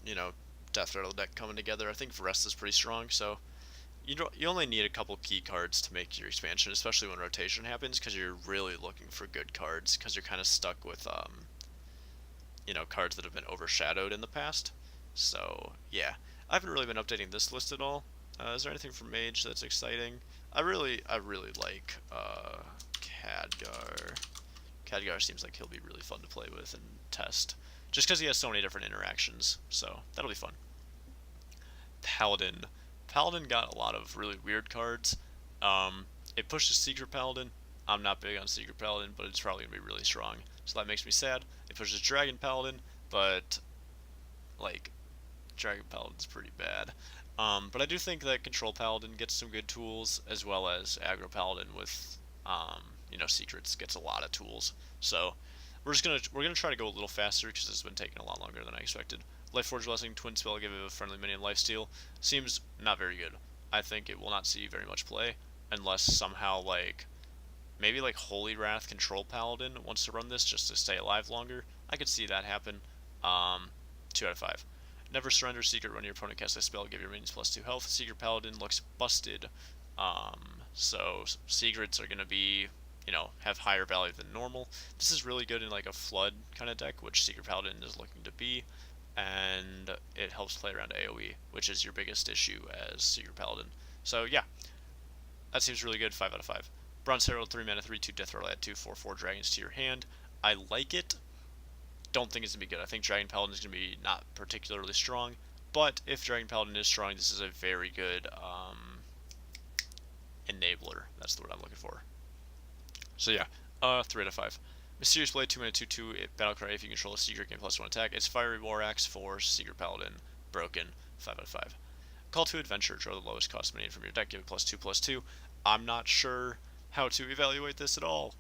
you know, Death Rattle deck coming together. I think Vrest is pretty strong, so you only need a couple key cards to make your expansion, especially when rotation happens, because you're really looking for good cards, because you're kind of stuck with cards that have been overshadowed in the past. So yeah, I haven't really been updating this list at all. Is there anything from Mage that's exciting? I really like Khadgar. Khadgar seems like he'll be really fun to play with and test, just because he has so many different interactions. So that'll be fun. Paladin. Paladin got a lot of really weird cards. It pushes Secret Paladin. I'm not big on Secret Paladin, but it's probably gonna be really strong. So that makes me sad. It pushes Dragon Paladin, but like Dragon Paladin's pretty bad. But I do think that Control Paladin gets some good tools, as well as Aggro Paladin with secrets gets a lot of tools. So we're gonna try to go a little faster because this has been taking a lot longer than I expected. Lightforge Blessing, Twin Spell, give it a friendly minion lifesteal. Seems not very good. I think it will not see very much play unless somehow maybe like Holy Wrath Control Paladin wants to run this just to stay alive longer. I could see that happen. 2 out of 5. Never surrender secret when your opponent casts a spell. Give your minions +2 health. Secret Paladin looks busted. So secrets are gonna be, have higher value than normal. This is really good in like a flood kind of deck, which Secret Paladin is looking to be. and it helps play around AoE, which is your biggest issue as Secret Paladin. So yeah, that seems really good. 5 out of 5. Bronze Herald, 3 mana, 3/2 Death Rattle, add 2/4/4 dragons to your hand. I like it. Don't think it's going to be good. I think Dragon Paladin is going to be not particularly strong, but if Dragon Paladin is strong, this is a very good enabler. That's the word I'm looking for. So yeah, 3 out of 5. Mysterious Blade, 2 mana, 2/2 Battlecry. If you control a secret, gain +1 attack. It's Fiery War Axe for Secret Paladin. Broken. 5 out of 5. Call to Adventure. Draw the lowest cost minion from your deck. Give it +2/+2. I'm not sure how to evaluate this at all.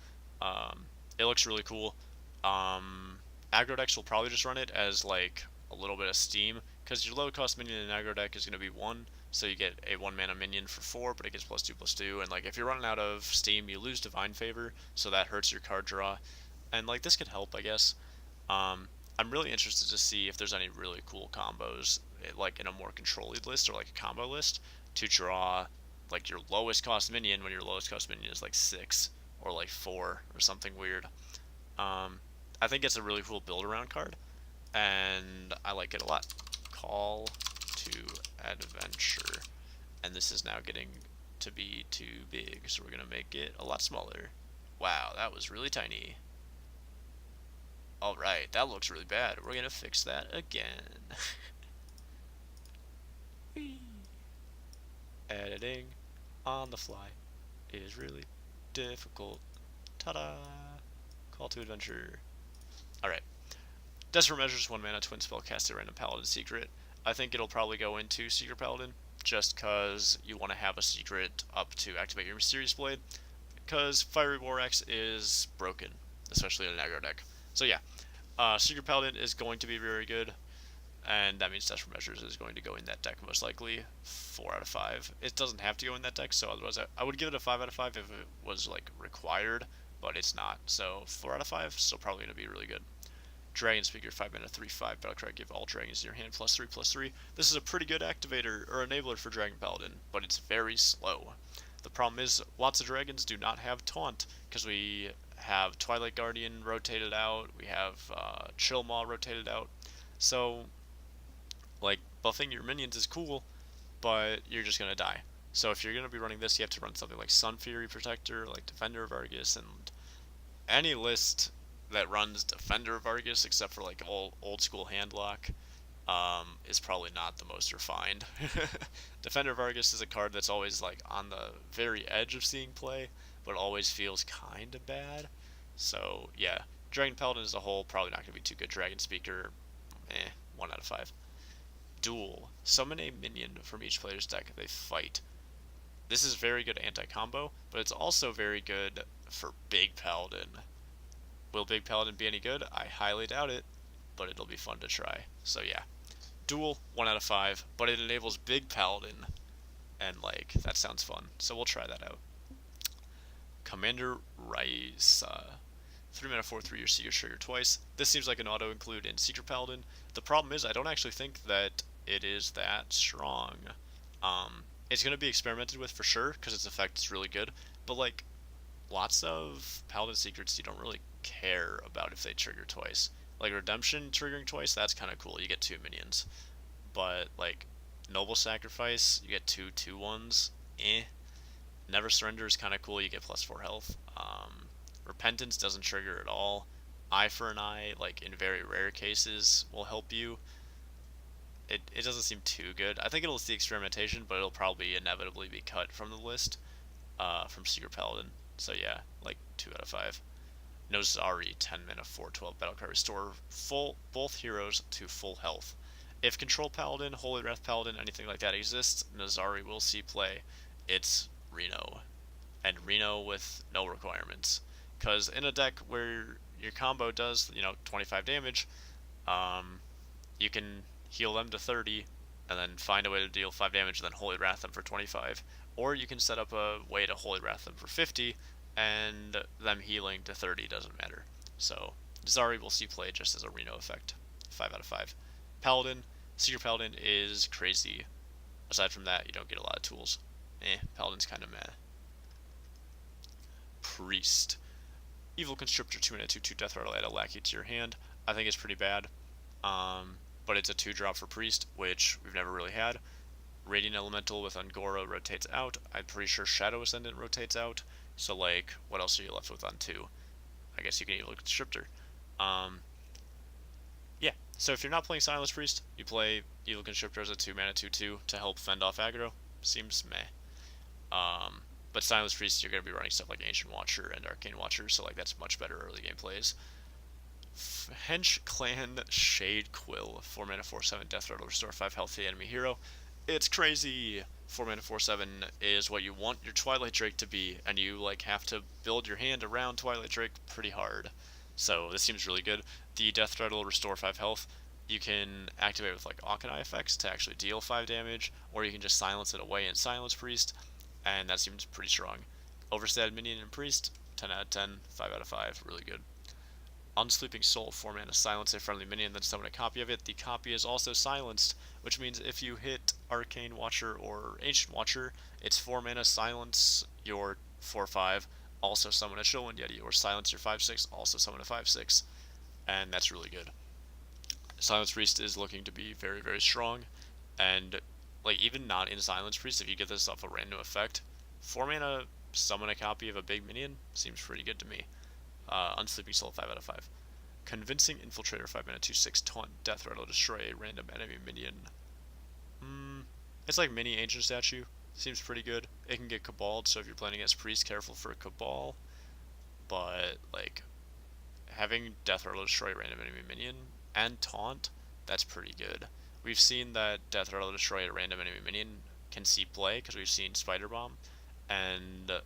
It looks really cool. Aggro decks will probably just run it as like a little bit of steam, because your low cost minion in aggro deck is going to be 1, so you get a 1 mana minion for 4, but it gets +2/+2, and like if you're running out of steam, you lose Divine Favor, so that hurts your card draw, and like this could help, I guess. I'm really interested to see if there's any really cool combos, like in a more control-y list or like a combo list, to draw like your lowest cost minion when your lowest cost minion is like 6 or like 4 or something weird. I think it's a really cool build around card, and I like it a lot. Call to Adventure, and this is now getting to be too big, so we're gonna make it a lot smaller. Wow, that was really tiny. Alright, that looks really bad. We're gonna fix that again. Editing on the fly is really difficult. Ta-da! Call to Adventure. Alright. Desperate Measures, 1 mana, twin spell, cast a random Paladin secret. I think it'll probably go into Secret Paladin, just because you want to have a secret up to activate your Mysterious Blade, because Fiery War Axe is broken, especially in an aggro deck. So yeah, Secret Paladin is going to be very good, and that means Desperate Measures is going to go in that deck most likely. 4 out of 5. It doesn't have to go in that deck, so otherwise I would give it a 5 out of 5 if it was like required, but it's not. So 4 out of 5, still probably going to be really good. Dragon Speaker, 5 mana, 3/5 Battlecry. Give all dragons in your hand +3/+3. This is a pretty good activator or enabler for Dragon Paladin, but it's very slow. The problem is lots of dragons do not have Taunt, because we have Twilight Guardian rotated out, we have Chill Maw rotated out. So, like, buffing your minions is cool, but you're just gonna die. So if you're gonna be running this, you have to run something like Sun Fury Protector, like Defender of Argus, and any list that runs Defender of Argus, except for like old school handlock, is probably not the most refined. Defender of Argus is a card that's always like on the very edge of seeing play, but always feels kind of bad. So yeah, Dragon Paladin as a whole probably not going to be too good. Dragon Speaker, 1 out of 5. Duel. Summon a minion from each player's deck they fight. This is very good anti-combo, but it's also very good for Big Paladin. Will Big Paladin be any good? I highly doubt it, but it'll be fun to try. So yeah, Duel, 1 out of 5, but it enables Big Paladin, and like, that sounds fun, so we'll try that out. Commander Raisa. 3 mana, 4/3, your Seeker trigger twice. This seems like an auto-include in Secret Paladin. The problem is I don't actually think that it is that strong. It's going to be experimented with for sure, because its effect is really good, but like, lots of Paladin secrets you don't really care about if they trigger twice. Like Redemption triggering twice, that's kind of cool. You get 2 minions. But like Noble Sacrifice, you get 2/2/1s. Never Surrender is kind of cool. You get +4 health. Repentance doesn't trigger at all. Eye for an Eye, like in very rare cases, will help you. It doesn't seem too good. I think it'll see experimentation, but it'll probably inevitably be cut from the list from Secret Paladin. So yeah, like 2 out of 5. Nozari, 10 mana, 4/12 Battlecry. Restore both heroes to full health. If Control Paladin, Holy Wrath Paladin, anything like that exists, Nozari will see play. It's Reno. And Reno with no requirements. Because in a deck where your combo does, 25 damage, you can heal them to 30, and then find a way to deal 5 damage, and then Holy Wrath them for 25. Or you can set up a way to Holy Wrath them for 50, and them healing to 30 doesn't matter. So Zari will see play just as a Reno effect. 5 out of 5. Paladin, Secret Paladin is crazy. Aside from that, you don't get a lot of tools. Paladin's kind of meh. Priest. Evil Conscriptor, 2 mana, 2/2 Death Rattle, add a lackey to your hand. I think it's pretty bad. but it's a 2-drop for Priest, which we've never really had. Radiant Elemental with Angora rotates out. I'm pretty sure Shadow Ascendant rotates out. So, like, what else are you left with on 2? I guess you can Evil Constrictor. Um, yeah, so if you're not playing Silence Priest, you play Evil Constrictor as a 2-mana 2/2 to help fend off aggro. Seems meh. But Silence Priest, you're going to be running stuff like Ancient Watcher and Arcane Watcher, so like that's much better early game plays. Hench Clan Shade Quill, 4 mana 4/7 Death Rattle, restore 5 health to the enemy hero. It's crazy. 4 mana 4/7 is what you want your Twilight Drake to be, and you like have to build your hand around Twilight Drake pretty hard. So this seems really good. The Death Rattle, restore 5 health. You can activate with like Auchenai effects to actually deal 5 damage, or you can just silence it away in Silence Priest, and that seems pretty strong. Overstated Minion and Priest, 10 out of 10, 5 out of 5, really good. Unsleeping Soul, 4 mana, silence a friendly minion, then summon a copy of it. The copy is also silenced, which means if you hit Arcane Watcher or Ancient Watcher, it's 4 mana, silence your 4/5, also summon a Chillwind Yeti, or silence your 5/6, also summon a 5/6, and that's really good. Silence Priest is looking to be very, very strong, and like even not in Silence Priest, if you get this off a random effect, 4 mana, summon a copy of a big minion seems pretty good to me. Unsleeping Soul, 5 out of 5. Convincing Infiltrator, 5 mana 2/6 taunt Death Rattle, destroy a random enemy minion. It's like mini Ancient Statue. Seems pretty good. It can get Cabaled, so if you're playing against Priest, careful for Cabal. But like having Death Rattle destroy a random enemy minion and taunt, that's pretty good. We've seen that Death Rattle destroy a random enemy minion can see play because we've seen Spider Bomb, and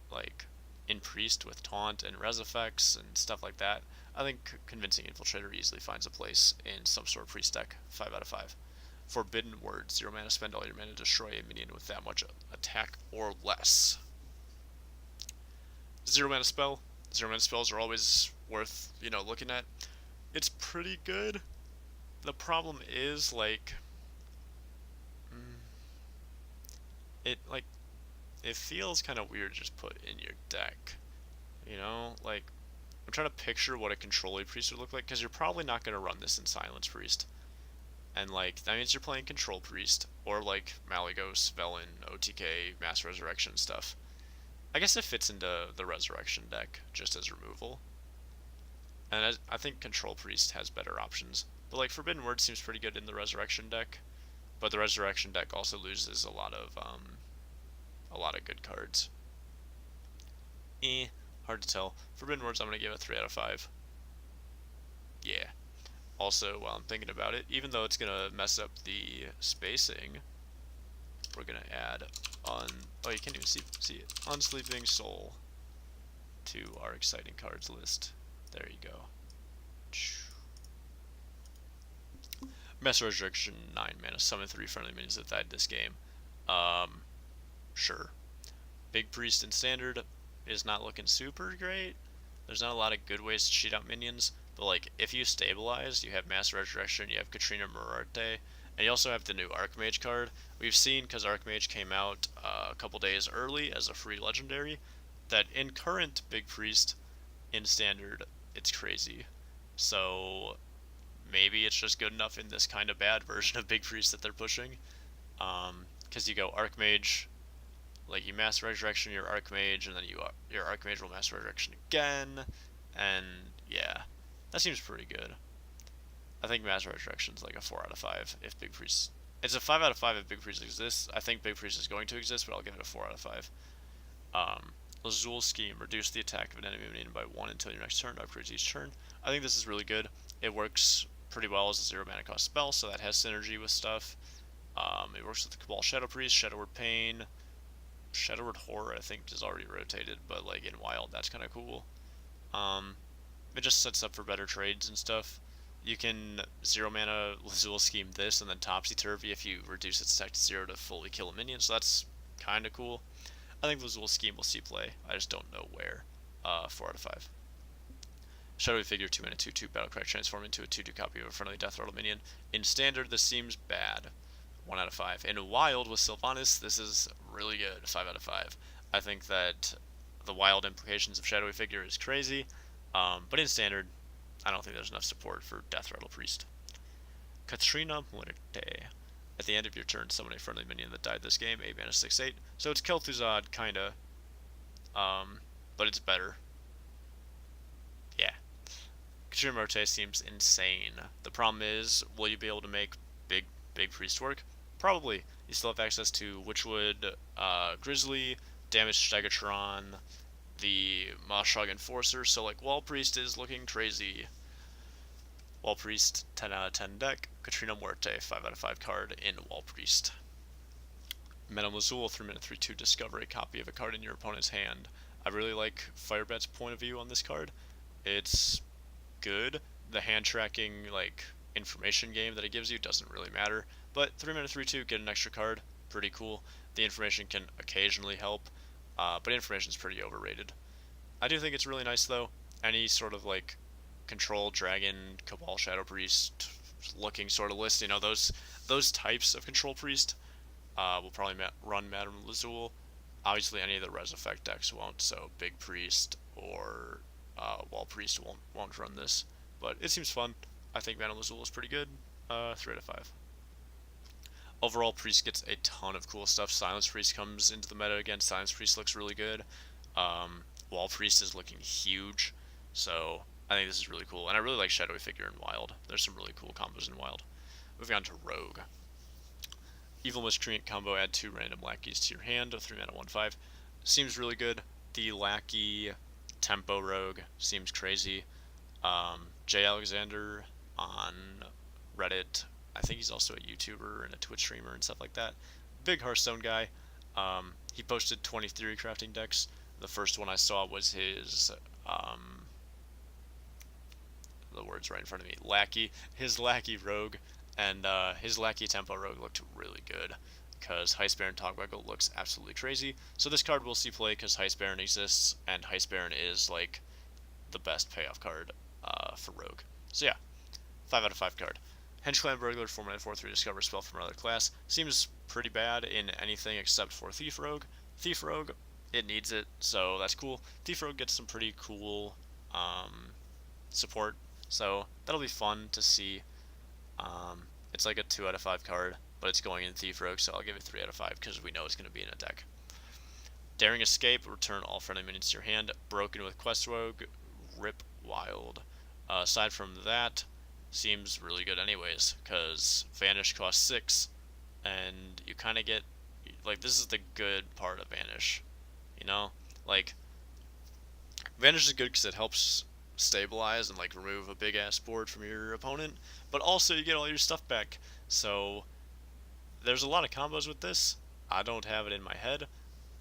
like in Priest with taunt and res effects and stuff like that, I think Convincing Infiltrator easily finds a place in some sort of Priest deck. 5 out of 5. Forbidden Word, 0 mana, spend all your mana to destroy a minion with that much attack or less. 0 mana spell. 0 mana spells are always worth, looking at. It's pretty good. The problem is, like, it feels kind of weird to just put in your deck. Like, I'm trying to picture what a Control Priest would look like, because you're probably not going to run this in Silence Priest. And, like, that means you're playing Control Priest, or, like, Malygos, Velen, OTK, Mass Resurrection stuff. I guess it fits into the Resurrection deck, just as removal. And I think Control Priest has better options. But, like, Forbidden Word seems pretty good in the Resurrection deck. But the Resurrection deck also loses a lot of good cards. Hard to tell. Forbidden Words, I'm going to give it 3 out of 5. Yeah. Also, while I'm thinking about it, even though it's going to mess up the spacing, we're going to add oh, you can't even see it. Unsleeping Soul to our exciting cards list. There you go. Mass Resurrection, 9 mana, summon 3 friendly minions that died this game. Sure. Big Priest in Standard is not looking super great. There's not a lot of good ways to cheat out minions, but like if you stabilize, you have Mass Resurrection, you have Katrina Morarte, and you also have the new Archmage card. We've seen, because Archmage came out a couple days early as a free legendary, that in current Big Priest in Standard, it's crazy. So maybe it's just good enough in this kind of bad version of Big Priest that they're pushing. Because you go Archmage, like you Mass Resurrection your Archmage, and then your Archmage will Mass Resurrection again, and yeah, that seems pretty good. I think Mass Resurrection's like a 4 out of 5 if Big Priest. It's a 5 out of 5 if Big Priest exists. I think Big Priest is going to exist, but I'll give it a 4 out of 5. Lazul Scheme, reduce the attack of an enemy minion by 1 until your next turn, upgrades each turn. I think this is really good. It works pretty well as a 0 mana cost spell, so that has synergy with stuff. It works with the Cabal Shadow Priest, Shadowward Pain, Shadowward Horror I think is already rotated, but like in Wild that's kind of cool. It just sets up for better trades and stuff. You can 0 mana Lazul Scheme this and then Topsy-Turvy if you reduce its attack to 0 to fully kill a minion, so that's kind of cool. I think Lazul Scheme will see play, I just don't know where. 4 out of 5. Shadowy Figure, 2 mana 2/2 Battlecry, transform into a 2/2 copy of a friendly Death Rattle minion. In Standard, this seems bad. 1 out of 5. In Wild with Sylvanas, this is really good. 5 out of 5. I think that the Wild implications of Shadowy Figure is crazy, but in Standard, I don't think there's enough support for Death Rattle Priest. Katrina Muerte. At the end of your turn, summon a friendly minion that died this game, 8 mana 6/8. So it's Kel'Thuzad, kinda, but it's better. Yeah. Katrina Muerte seems insane. The problem is, will you be able to make big priest work? Probably. You still have access to Witchwood, Grizzly, Damaged Stegatron, the Mashog Enforcer, so like Wall Priest is looking crazy. Wall Priest, 10 out of 10 deck. Katrina Muerte, 5 out of 5 card in Wall Priest. Metal Mazul, 3 mana 3/2, discover a copy of a card in your opponent's hand. I really like Firebat's point of view on this card. It's good. The hand tracking, like, information game that it gives you doesn't really matter. But 3 mana 3/2, get an extra card. Pretty cool. The information can occasionally help, but information is pretty overrated. I do think it's really nice, though. Any sort of, like, Control, Dragon, Cabal, Shadow Priest looking sort of list, those types of Control Priest will probably run Madame Lazul. Obviously, any of the Res Effect decks won't, so Big Priest or Wall Priest won't run this. But it seems fun. I think Madame Lazul is pretty good. 3 out of 5. Overall, Priest gets a ton of cool stuff. Silence Priest comes into the meta again. Silence Priest looks really good. Wall Priest is looking huge. So I think this is really cool. And I really like Shadowy Figure in Wild. There's some really cool combos in Wild. Moving on to Rogue. Evil Miscreant combo, add 2 random lackeys to your hand, 3 mana 1/5. Seems really good. The lackey tempo rogue seems crazy. Jay Alexander on Reddit, I think he's also a YouTuber and a Twitch streamer and stuff like that. Big Hearthstone guy. He posted 20 theory crafting decks. The first one I saw was his, the word's right in front of me, his lackey rogue. And his lackey tempo rogue looked really good because Heist Baron Togwaggle looks absolutely crazy. So this card will see play because Heist Baron exists, and Heist Baron is like the best payoff card for rogue. So yeah, 5 out of 5 card. Henchclan Burglar, 4 mana 4/3, discover a spell from another class. Seems pretty bad in anything except for Thief Rogue. Thief Rogue, it needs it, so that's cool. Thief Rogue gets some pretty cool support, so that'll be fun to see. It's like a 2 out of 5 card, but it's going in Thief Rogue, so I'll give it 3 out of 5 because we know it's going to be in a deck. Daring Escape, return all friendly minions to your hand. Broken with Quest Rogue, Rip Wild. Aside from that, seems really good anyways, because Vanish costs 6, and you kind of get, like, this is the good part of Vanish, Like, Vanish is good because it helps stabilize and like remove a big ass board from your opponent, but also you get all your stuff back. So there's a lot of combos with this. I don't have it in my head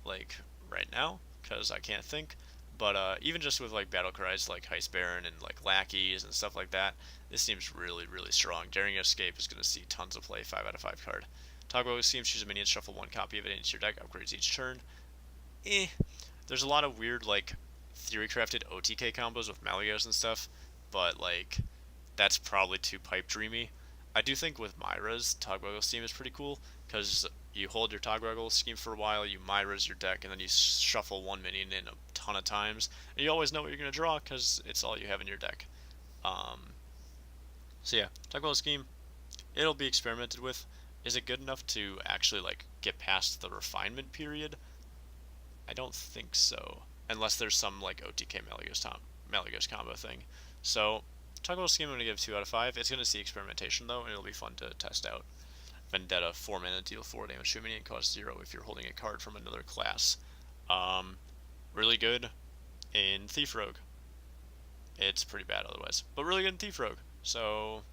like right now because I can't think, but even just with like battle cries like Heist Baron and like lackeys and stuff like that, this seems really strong. Daring Escape is going to see tons of play. 5 out of 5 card. Toggle seems choose a minion, shuffle 1 copy of it into your deck, upgrades each turn. There's a lot of weird like theory crafted OTK combos with Malygos and stuff, but like that's probably too pipe dreamy. I do think with Myra's Togwaggle scheme is pretty cool because you hold your Togwaggle scheme for a while, you Myra's your deck, and then you shuffle 1 minion in a ton of times, and you always know what you're gonna draw because it's all you have in your deck. So yeah, Togwaggle scheme, it'll be experimented with. Is it good enough to actually like get past the refinement period? I don't think so, unless there's some like OTK Malygos combo thing. So Toggle scheme I'm going to give 2 out of 5. It's going to see experimentation though, and it'll be fun to test out. Vendetta, 4 mana, deal 4 damage to a minion, cost 0 if you're holding a card from another class. Really good in Thief Rogue. It's pretty bad otherwise, but really good in Thief Rogue. So,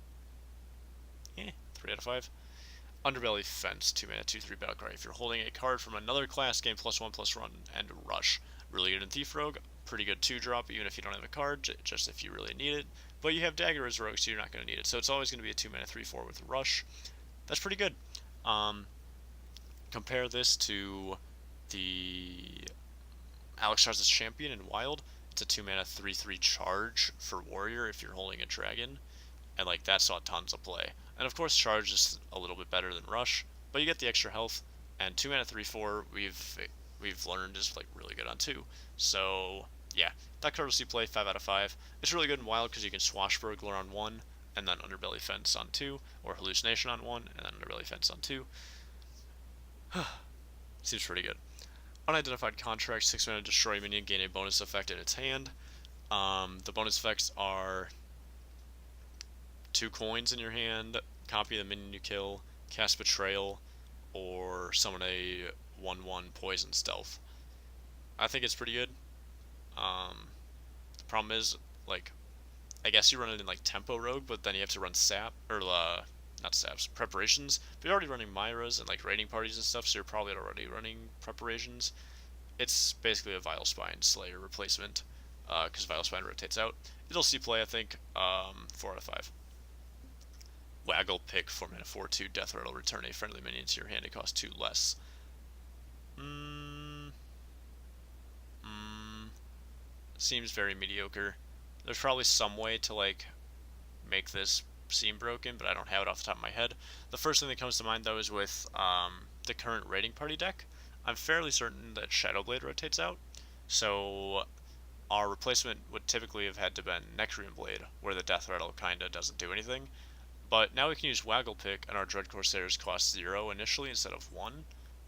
3 out of 5. Underbelly Fence, 2 mana, 2/3 battle cry. If you're holding a card from another class, gain +1/+run and rush. Really good in Thief Rogue. Pretty good 2-drop, even if you don't have a card, just if you really need it. But you have Dagger as Rogue, so you're not going to need it. So it's always going to be a 2 mana 3/4 with rush. That's pretty good. Compare this to the Alex Charizard's Champion in Wild. It's a 2 mana 3/3 charge for Warrior if you're holding a dragon. And like that saw tons of play. And of course Charge is a little bit better than Rush, but you get the extra health, and 2 mana 3/4 we've learned is like really good on 2. So yeah, that card will see play. 5 out of 5. It's really good in Wild because you can Swashbuckler on 1, and then Underbelly Fence on 2, or Hallucination on 1, and then Underbelly Fence on 2. Seems pretty good. Unidentified Contract, 6 mana, destroy minion, gain a bonus effect in its hand. The bonus effects are 2 coins in your hand, copy the minion you kill, cast Betrayal, or summon a 1/1 Poison Stealth. I think it's pretty good. The problem is, like, I guess you run it in like Tempo Rogue, but then you have to run Sap, or not Saps, Preparations. But you're already running Myras and like raiding parties and stuff, so you're probably already running Preparations. It's basically a Vile Spine Slayer replacement, because Vile Spine rotates out. It'll see play, I think, 4 out of 5. Waggle Pick, 4 mana, 4/2, Death Rattle, return a friendly minion to your hand, it costs 2 less. Seems very mediocre. There's probably some way to like make this seem broken, but I don't have it off the top of my head. The first thing that comes to mind though is with the current raiding party deck. I'm fairly certain that Shadowblade rotates out, so our replacement would typically have had to been Necrium Blade, where the Death Rattle kinda doesn't do anything. But now we can use Waggle Pick, and our Dread Corsairs cost 0 initially instead of 1,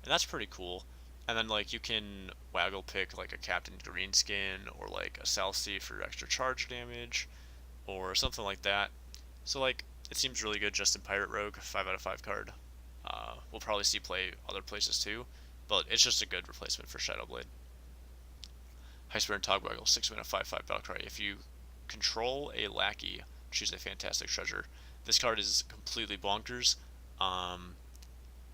and that's pretty cool. And then like you can Waggle Pick like a Captain Greenskin or like a Salcy for extra charge damage or something like that. So like it seems really good just in Pirate Rogue, 5 out of 5 card. We'll probably see play other places too, but it's just a good replacement for Shadowblade. Heistbearer and Togwaggle, 6 mana, 5/5 Battlecry. If you control a lackey, choose a Fantastic Treasure. This card is completely bonkers.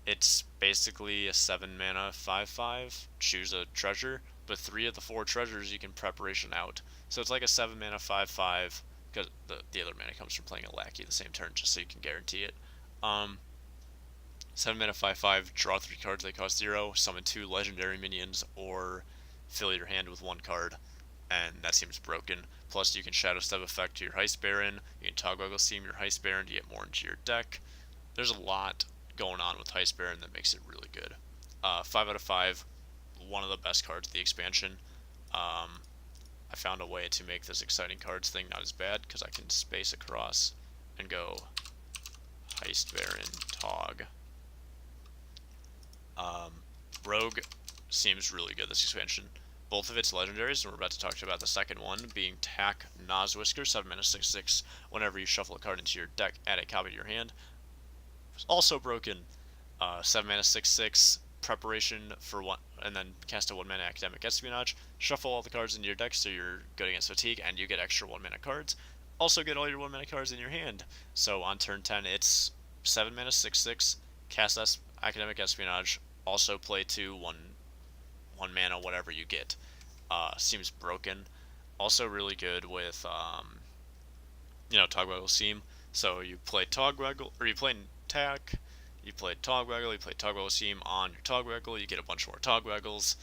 It's basically a 7 mana 5/5, choose a treasure, but 3 of the 4 treasures you can preparation out. So it's like a 7 mana 5/5, because the other mana comes from playing a lackey the same turn, just so you can guarantee it. 7 mana 5/5, draw 3 cards, they cost 0, summon 2 legendary minions, or fill your hand with 1 card, and that seems broken. Plus you can Shadow Step effect to your Heist Baron, you can Togwaggle Seam your Heist Baron to get more into your deck. There's a lot going on with Heist Baron that makes it really good. 5 out of 5, one of the best cards of the expansion. I found a way to make this exciting cards thing not as bad, because I can space across and go Heist Baron, Tog. Rogue seems really good this expansion. Both of its legendaries, and we're about to talk about the second one, being Tack, Noswhisker, 7 mana 6/6. Whenever you shuffle a card into your deck, add a copy to your hand. Also broken. 7 mana 6/6, preparation for 1, and then cast a 1 mana Academic Espionage. Shuffle all the cards into your deck so you're good against fatigue, and you get extra 1 mana cards. Also get all your 1 mana cards in your hand. So on turn 10, it's 7 mana 6/6, cast Academic Espionage, also play 2, 1 mana, whatever you get. Seems broken. Also really good with, Togwaggle Seam. So you play Togwaggle, or you play Tack, you play Togwaggle, you play Togwaggle Seam on your Togwaggle, you get a bunch more Togwaggles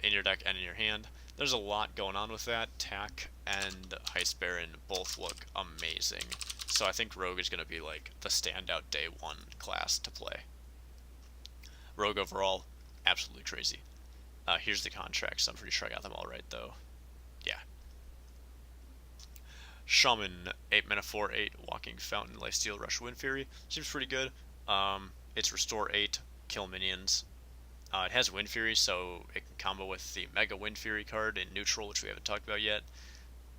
in your deck and in your hand. There's a lot going on with that. Tack and Heist Baron both look amazing. So I think Rogue is going to be like the standout day 1 class to play. Rogue overall, absolutely crazy. Here's the contracts. I'm pretty sure I got them all right, though. Yeah. Shaman, 8 mana 4/8, Walking Fountain, Lifesteal, Rush, Wind Fury. Seems pretty good. It's Restore 8, kill minions. It has Wind Fury, so it can combo with the Mega Wind Fury card in neutral, which we haven't talked about yet.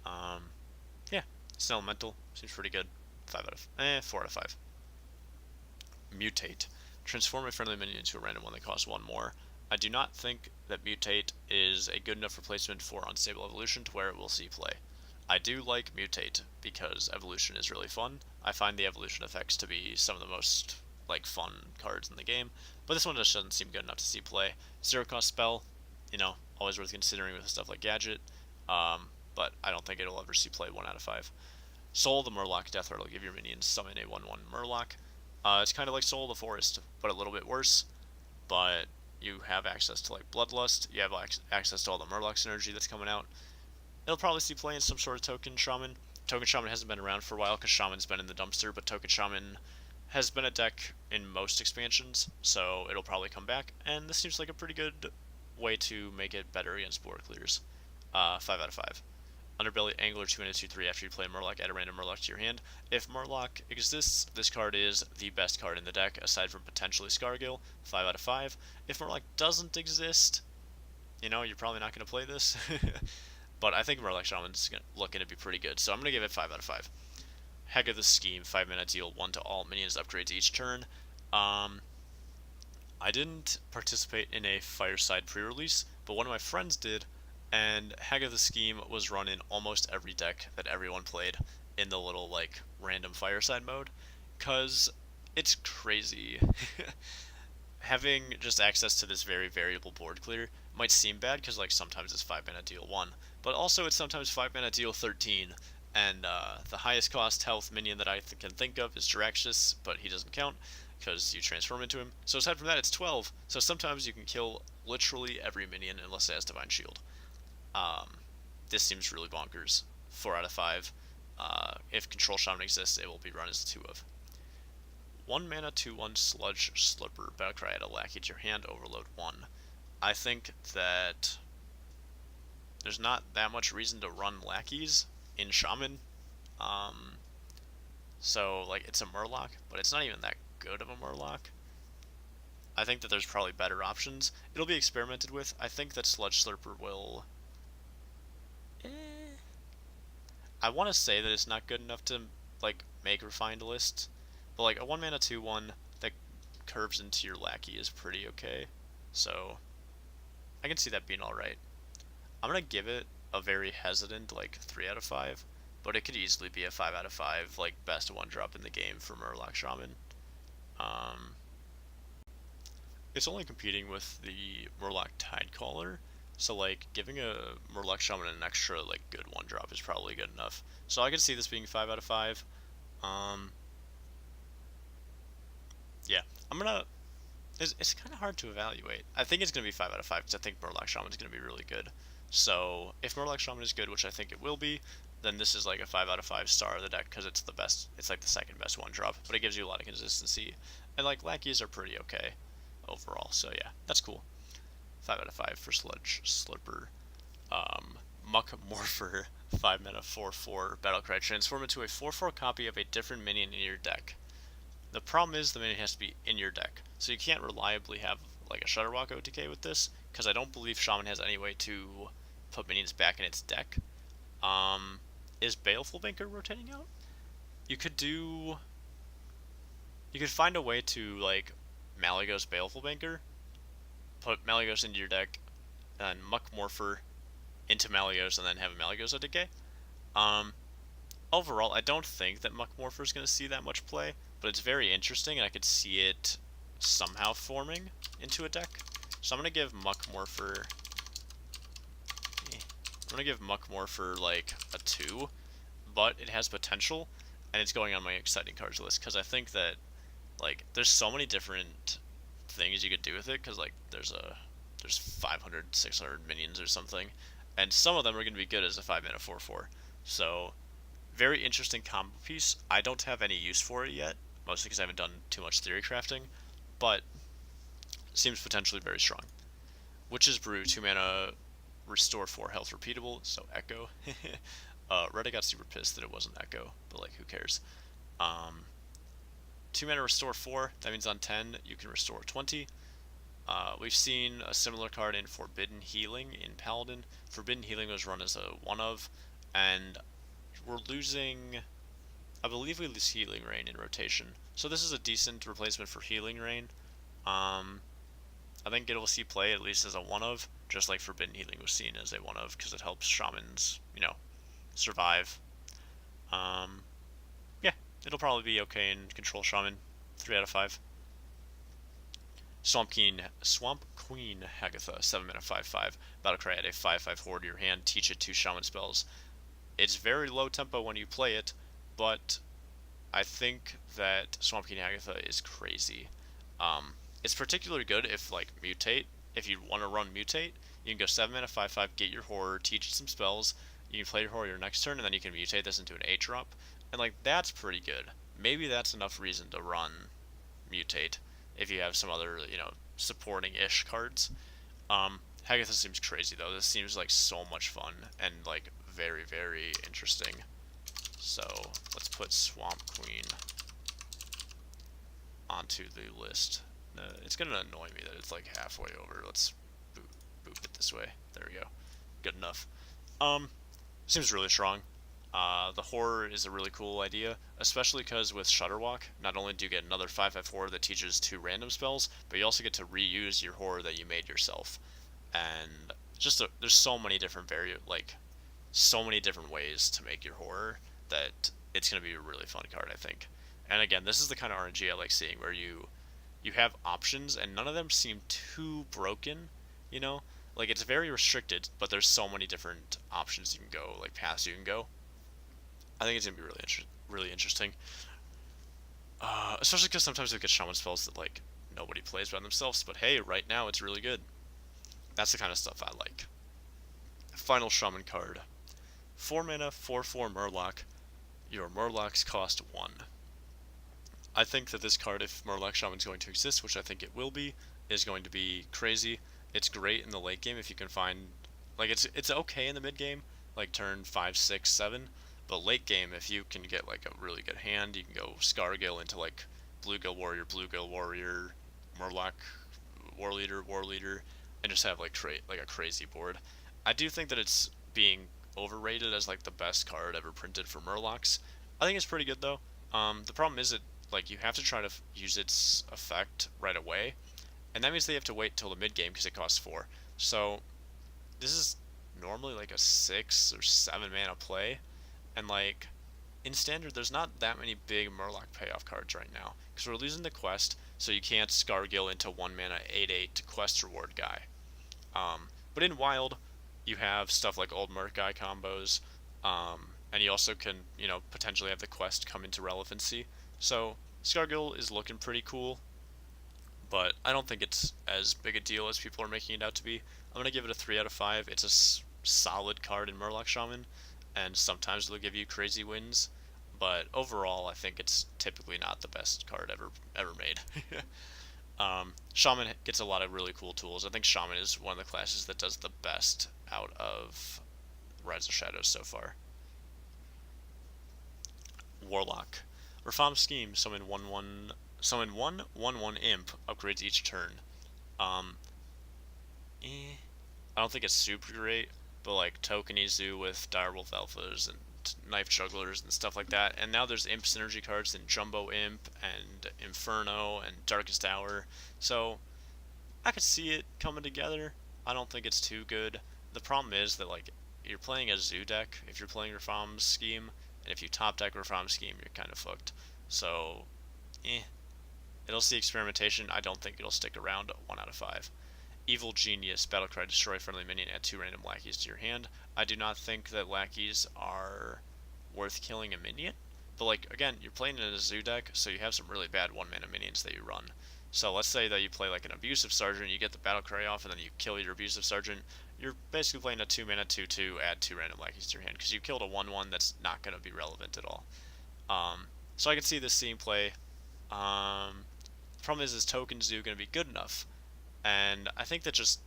Yeah, it's an elemental. Seems pretty good. 4 out of 5. Mutate. Transform a friendly minion into a random one that costs 1 more. I do not think that Mutate is a good enough replacement for Unstable Evolution to where it will see play. I do like Mutate because Evolution is really fun. I find the Evolution effects to be some of the most fun cards in the game, but this one just doesn't seem good enough to see play. 0 cost spell, always worth considering with stuff like Gadget, but I don't think it'll ever see play 1 out of 5. Soul the Murloc, Death Rattle, give your minions summon a 1/1 Murloc. It's kind of like Soul the Forest, but a little bit worse, but you have access to Bloodlust, you have access to all the Murloc synergy that's coming out. It'll probably see play in some sort of Token Shaman. Token Shaman hasn't been around for a while because Shaman's been in the dumpster, but Token Shaman has been a deck in most expansions, so it'll probably come back, and this seems like a pretty good way to make it better against board clears. 5 out of 5. Underbelly Angler 2 and a 2/3 after you play Murloc, add a random Murloc to your hand. If Murloc exists, this card is the best card in the deck, aside from potentially Scargill, 5 out of 5. If Murloc doesn't exist, you're probably not going to play this. But I think Murloc Shaman's looking to be pretty good, so I'm going to give it 5 out of 5. Heck of the Scheme, 5-mana, deal 1 to all minions, upgrades each turn. I didn't participate in a Fireside pre-release, but one of my friends did, and Heck of the Scheme was run in almost every deck that everyone played in the little, like, random Fireside mode, because it's crazy. Having just access to this very variable board clear might seem bad, because, like, sometimes it's 5-mana deal 1, but also it's sometimes 5-mana deal 13, and the highest cost health minion that I can think of is Jiraxis, but he doesn't count because you transform into him. So aside from that, it's 12. So sometimes you can kill literally every minion unless it has Divine Shield. This seems really bonkers. 4 out of 5. If Control Shaman exists, it will be run as 2 of. 1 mana 2/1 Sludge Slurper. Battlecry, add a lackey to your hand, overload 1. I think that there's not that much reason to run lackeys in Shaman. So, like, it's a Murloc, but it's not even that good of a Murloc. I think that there's probably better options. It'll be experimented with. I think that Sludge Slurper will... I want to say that it's not good enough to, like, make refined lists, but, like, a 1 mana 2/1 that curves into your lackey is pretty okay. So, I can see that being alright. I'm going to give it a very hesitant, like, 3 out of 5. But it could easily be a 5 out of 5, like, best 1-drop in the game for Murloc Shaman. It's only competing with the Murloc Tidecaller, so, like, giving a Murloc Shaman an extra, like, good 1-drop is probably good enough. So I can see this being 5 out of 5. Yeah, I'm gonna... It's kind of hard to evaluate. I think it's going to be 5 out of 5, because I think Murloc Shaman is going to be really good. So, if Murloc Shaman is good, which I think it will be, then this is like a 5 out of 5 star of the deck, because it's the best, it's like the second best 1-drop, but it gives you a lot of consistency, and like lackeys are pretty okay overall, so yeah, that's cool. 5 out of 5 for Sludge Slurper. Muck Morpher, 5 mana 4/4 Battlecry, transform into a 4/4 copy of a different minion in your deck. The problem is the minion has to be in your deck, so you can't reliably have like a Shudderwock OTK with this, because I don't believe Shaman has any way to put minions back in its deck. Is Baleful Banker rotating out? You could find a way to, like, Malygos Baleful Banker, put Malygos into your deck, and Muck Morpher into Malygos, and then have a Malygos OTK. Overall, I don't think that Muck Morpher is going to see that much play, but it's very interesting, and I could see it somehow forming into a deck. So I'm going to give Muck Morpher... I'm going to give Muck Morpher, like, a 2, but it has potential, and it's going on my exciting cards list, because I think that, like, there's so many different things you could do with it, because, like, there's 500, 600 minions or something, and some of them are going to be good as a 5-mana 4/4, so, very interesting combo piece. I don't have any use for it yet, mostly because I haven't done too much theory crafting, but seems potentially very strong. Witch's Brew, 2 mana, restore 4 health repeatable, so Echo. Reddit got super pissed that it wasn't Echo, but, like, who cares? 2 mana restore 4, that means on 10 you can restore 20. We've seen a similar card in Forbidden Healing in Paladin. Forbidden Healing was run as a 1-of, and we're losing... I believe we lose Healing Rain in rotation. So this is a decent replacement for Healing Rain. I think it will see play at least as a 1-of, just like Forbidden Healing was seen as a 1-of, because it helps Shamans, survive. Yeah, it'll probably be okay in Control Shaman. 3 out of 5. Swamp Queen Hagatha, 7 mana 5/5. Battlecry, add a 5/5 horror to your hand, teach it 2 Shaman spells. It's very low tempo when you play it, but I think that Swamp King Hagatha is crazy. It's particularly good if, like, Mutate. If you want to run Mutate, you can go 7 mana 5/5, get your horror, teach it some spells, you can play your horror your next turn, and then you can mutate this into an 8-drop, and, like, that's pretty good. Maybe that's enough reason to run Mutate if you have some other, supporting-ish cards. Hagatha seems crazy, though. This seems like so much fun, and, like, very, very interesting. So let's put Swamp Queen onto the list. It's gonna annoy me that it's like halfway over. Let's boop it this way. There we go. Good enough. Seems really strong. The horror is a really cool idea, especially because with Shudderwalk, not only do you get another 5/5 that teaches 2 random spells, but you also get to reuse your horror that you made yourself. And there's so many different so many different ways to make your horror that it's gonna be a really fun card, I think. And again, this is the kind of RNG I like seeing, where you have options and none of them seem too broken, you know? Like, it's very restricted, but there's so many different options you can go, like paths you can go. I think it's gonna be really interesting. Especially because sometimes we get shaman spells that like nobody plays by themselves, but hey, right now it's really good. That's the kind of stuff I like. Final shaman card. 4 mana, 4/4 Murloc. Your Murlocs cost 1. I think that this card, if Murloc Shaman is going to exist, which I think it will be, is going to be crazy. It's great in the late game if you can find, like, it's okay in the mid game, like turn 5, 6, 7, but late game, if you can get like a really good hand, you can go Scargill into like Bluegill Warrior, Murloc, War Leader, and just have like a crazy board. I do think that it's being overrated as like the best card ever printed for Murlocs. I think it's pretty good though. The problem is that like you have to try to use its effect right away, and that means they have to wait till the mid game because it costs 4. So this is normally like a 6 or 7 mana play, and like in standard there's not that many big Murloc payoff cards right now because we're losing the quest, so you can't Scargill into 1 mana 8/8 quest reward guy. But in wild, you have stuff like old Merc guy combos, and you also can, potentially have the quest come into relevancy. So Scargill is looking pretty cool, but I don't think it's as big a deal as people are making it out to be. I'm gonna give it a 3 out of 5. It's a solid card in Murloc Shaman, and sometimes it'll give you crazy wins, but overall, I think it's typically not the best card ever made. Shaman gets a lot of really cool tools. I think Shaman is one of the classes that does the best out of Rise of Shadows so far. Warlock. Reform Scheme, summon 1/1 imp, upgrades each turn. Um, I don't think it's super great, but like Tokenizu with Direwolf Alphas and Knife Jugglers and stuff like that. And now there's Imp synergy cards in Jumbo Imp and Inferno and Darkest Hour. So I could see it coming together. I don't think it's too good. The problem is that like you're playing a zoo deck if you're playing Reform Scheme, and if you top deck Reform Scheme, you're kind of fucked. So, it'll see experimentation. I don't think it'll stick around. 1 out of 5. Evil Genius, Battlecry, destroy friendly minion, add 2 random lackeys to your hand. I do not think that lackeys are worth killing a minion, but like again, you're playing in a zoo deck, so you have some really bad 1 mana minions that you run. So let's say that you play like an Abusive Sergeant, you get the Battlecry off, and then you kill your Abusive Sergeant. You're basically playing a 2 mana 2/2, add 2 random lackeys to your hand, because you killed a 1/1 that's not going to be relevant at all. So I can see this seeing play. The problem is Token Zoo going to be good enough? And I think that just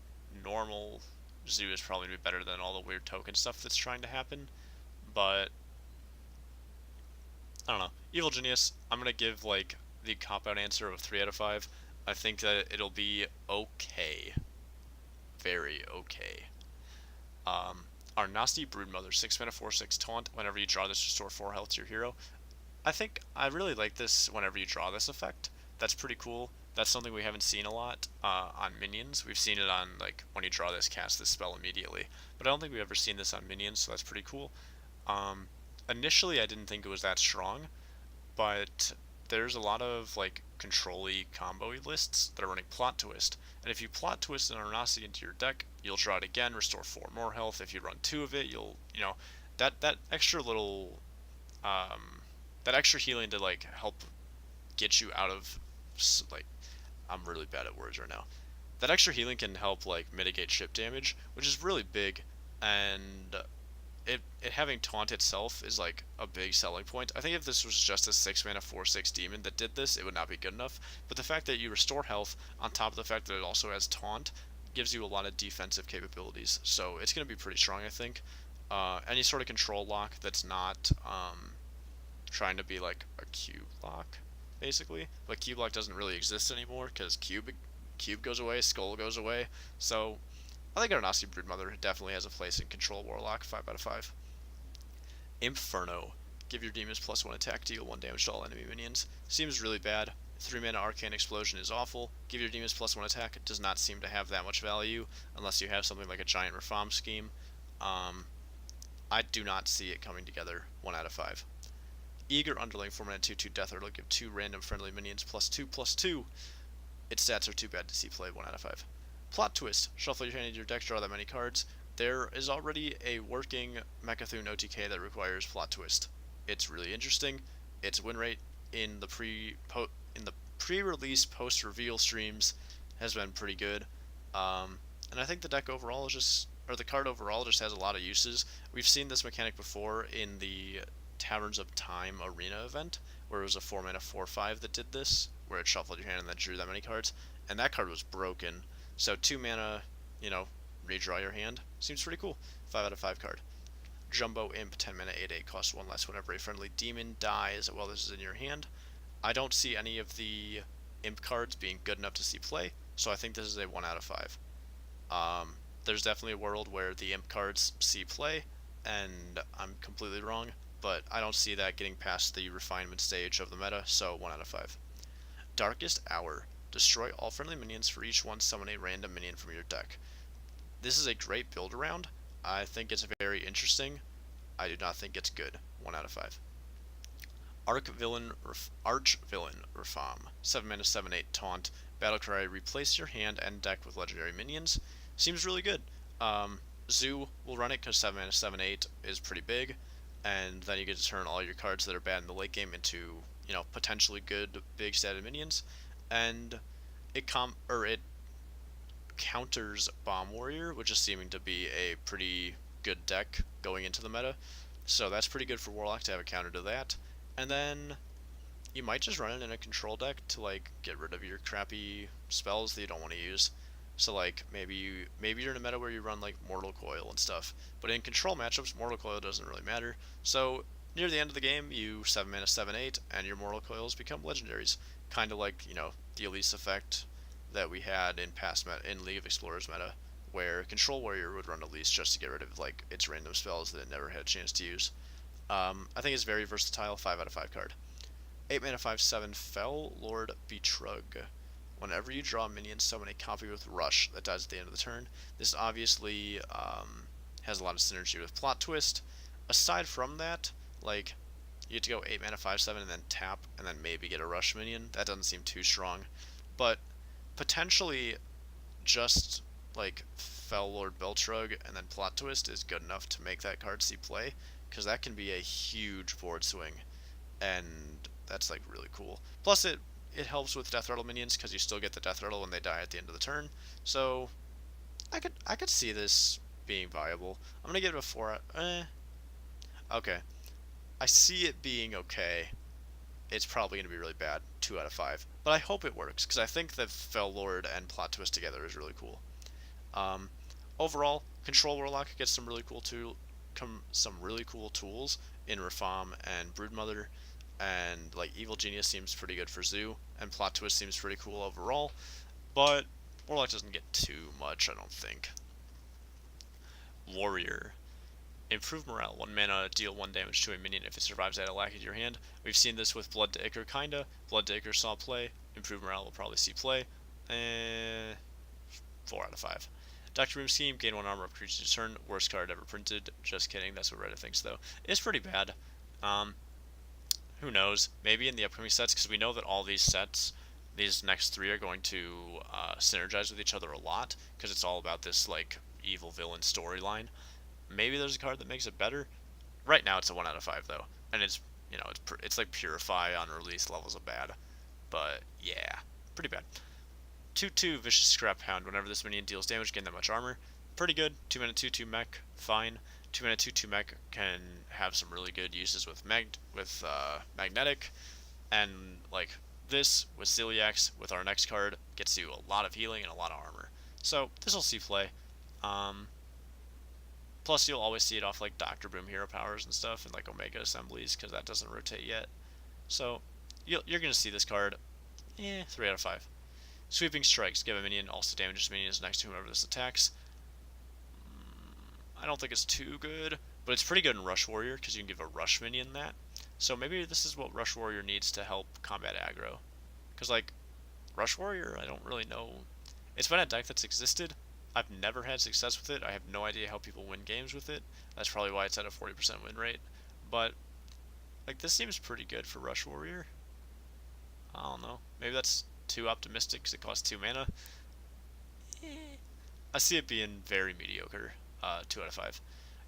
normal Zoo is probably going to be better than all the weird token stuff that's trying to happen. But I don't know. Evil Genius, I'm going to give like the cop-out answer of 3 out of 5. I think that it'll be okay. Very okay. Our Nasty Broodmother, 6 mana 4/6 taunt. Whenever you draw this, restore 4 health to your hero. I think I really like this whenever you draw this effect. That's pretty cool. That's something we haven't seen a lot on minions. We've seen it on like when you draw this, cast this spell immediately. But I don't think we've ever seen this on minions, so that's pretty cool. Initially, I didn't think it was that strong, but there's a lot of like control-y combo-y lists that are running Plot Twist. And if you Plot Twist an Arnasi into your deck, you'll draw it again, restore 4 more health. If you run 2 of it, you'll, that extra little, that extra healing to like help get you out of, like, I'm really bad at words right now. That extra healing can help like mitigate ship damage, which is really big, and it having taunt itself is like a big selling point. I think if this was just a 6 mana 4/6 demon that did this, it would not be good enough. But the fact that you restore health on top of the fact that it also has taunt gives you a lot of defensive capabilities. So it's going to be pretty strong, I think. Any sort of control lock that's not trying to be like a cube lock, basically. But cube lock doesn't really exist anymore because cube goes away, skull goes away. So I think Arnasi Broodmother definitely has a place in control warlock, 5 out of 5. Inferno. Give your demons +1 attack, deal 1 damage to all enemy minions. Seems really bad. 3 mana Arcane Explosion is awful. Give your demons +1 attack. It does not seem to have that much value unless you have something like a giant Reform scheme. I do not see it coming together, 1 out of 5. Eager Underling, 4 mana 2/2 Death Rattle, give 2 random friendly minions +2/+2. Its stats are too bad to see played, 1 out of 5. Plot twist. Shuffle your hand into your deck, draw that many cards. There is already a working Mechathune OTK that requires plot twist. It's really interesting. Its win rate in the pre-release post-reveal streams has been pretty good. And I think the deck overall is just, or the card overall just has a lot of uses. We've seen this mechanic before in the Taverns of Time Arena event, where it was a 4 mana 4/5 that did this, where it shuffled your hand and then drew that many cards, and that card was broken. So 2 mana, redraw your hand seems pretty cool. 5 out of 5 card. Jumbo Imp, 10 mana 8/8, costs 1 less whenever a friendly demon dies while this is in your hand. I don't see any of the Imp cards being good enough to see play, so I think this is a 1 out of 5. There's definitely a world where the Imp cards see play, and I'm completely wrong, but I don't see that getting past the refinement stage of the meta, so 1 out of 5. Darkest Hour. Destroy all friendly minions. For each one, summon a random minion from your deck. This is a great build around. I think it's very interesting. I do not think it's good. 1 out of 5. Archvillain Rafam. 7 mana 7/8 taunt. Battlecry, replace your hand and deck with legendary minions. Seems really good. Zoo will run it because 7 mana 7/8 is pretty big, and then you get to turn all your cards that are bad in the late game into, potentially good big statted minions, and it counters Bomb Warrior, which is seeming to be a pretty good deck going into the meta. So that's pretty good for Warlock to have a counter to that. And then you might just run it in a control deck to get rid of your crappy spells that you don't want to use. So maybe you're in a meta where you run Mortal Coil and stuff, but in control matchups, Mortal Coil doesn't really matter. So near the end of the game, you 7 mana 7/8, and your Mortal Coils become legendaries, kind of like the Elise effect that we had in in League of Explorers meta, where Control Warrior would run Elise just to get rid of its random spells that it never had a chance to use. I think it's very versatile. 5 out of 5 card. 8 mana 5/7 Fell Lord Betrug. Whenever you draw a minion, summon a copy with Rush that dies at the end of the turn. This obviously has a lot of synergy with Plot Twist. Aside from that, you get to go 8 mana 5/7 and then tap and then maybe get a Rush minion. That doesn't seem too strong. But potentially just Fell Lord Beltrug and then Plot Twist is good enough to make that card see play, because that can be a huge board swing, and that's really cool. Plus it helps with Death Rattle minions because you still get the Death Rattle when they die at the end of the turn. So I could see this being viable. I'm gonna give it a 4. Okay, I see it being okay. It's probably gonna be really bad. 2 out of 5. But I hope it works because I think that Fell Lord and Plot Twist together is really cool. Overall, Control Warlock gets some really cool tools in Rafam and Broodmother, and Evil Genius seems pretty good for Zoo, and Plot Twist seems pretty cool overall, but Warlock doesn't get too much, I don't think. Warrior. Improve morale. 1 mana, deal 1 damage to a minion if it survives at a lack in your hand. We've seen this with Blood to Ichor, kinda. Blood to Ichor saw play. Improve morale will probably see play. 4 out of 5. Dr. Room Scheme, gain 1 armor up creature to turn. Worst card ever printed. Just kidding, that's what Reddit thinks though. It's pretty bad. Who knows? Maybe in the upcoming sets, because we know that all these sets, these next 3 are going to synergize with each other a lot, because it's all about this evil villain storyline. Maybe there's a card that makes it better. Right now it's a 1 out of 5 though, and it's it's Purify on release levels of bad, but yeah, pretty bad. 2/2 Vicious Scrap Hound. Whenever this minion deals damage, gain that much armor. Pretty good. 2 mana 2/2 mech, fine. 2 mana 2/2 mech can have some really good uses with magnetic, and this with Ziliax with our next card gets you a lot of healing and a lot of armor. So this will see play. Plus, you'll always see it off like Doctor Boom hero powers and stuff, and like Omega assemblies, because that doesn't rotate yet. So you're gonna see this card. 3 out of 5. Sweeping strikes give a minion also damages minions next to whomever this attacks. I don't think it's too good, but it's pretty good in Rush Warrior because you can give a Rush minion that. So maybe this is what Rush Warrior needs to help combat aggro. Because like Rush Warrior, I don't really know. It's been a deck that's existed. I've never had success with it. I have no idea how people win games with it. That's probably why it's at a 40% win rate. But like this seems pretty good for Rush Warrior. I don't know. Maybe that's too optimistic because it costs 2 mana. I see it being very mediocre. 2 out of 5.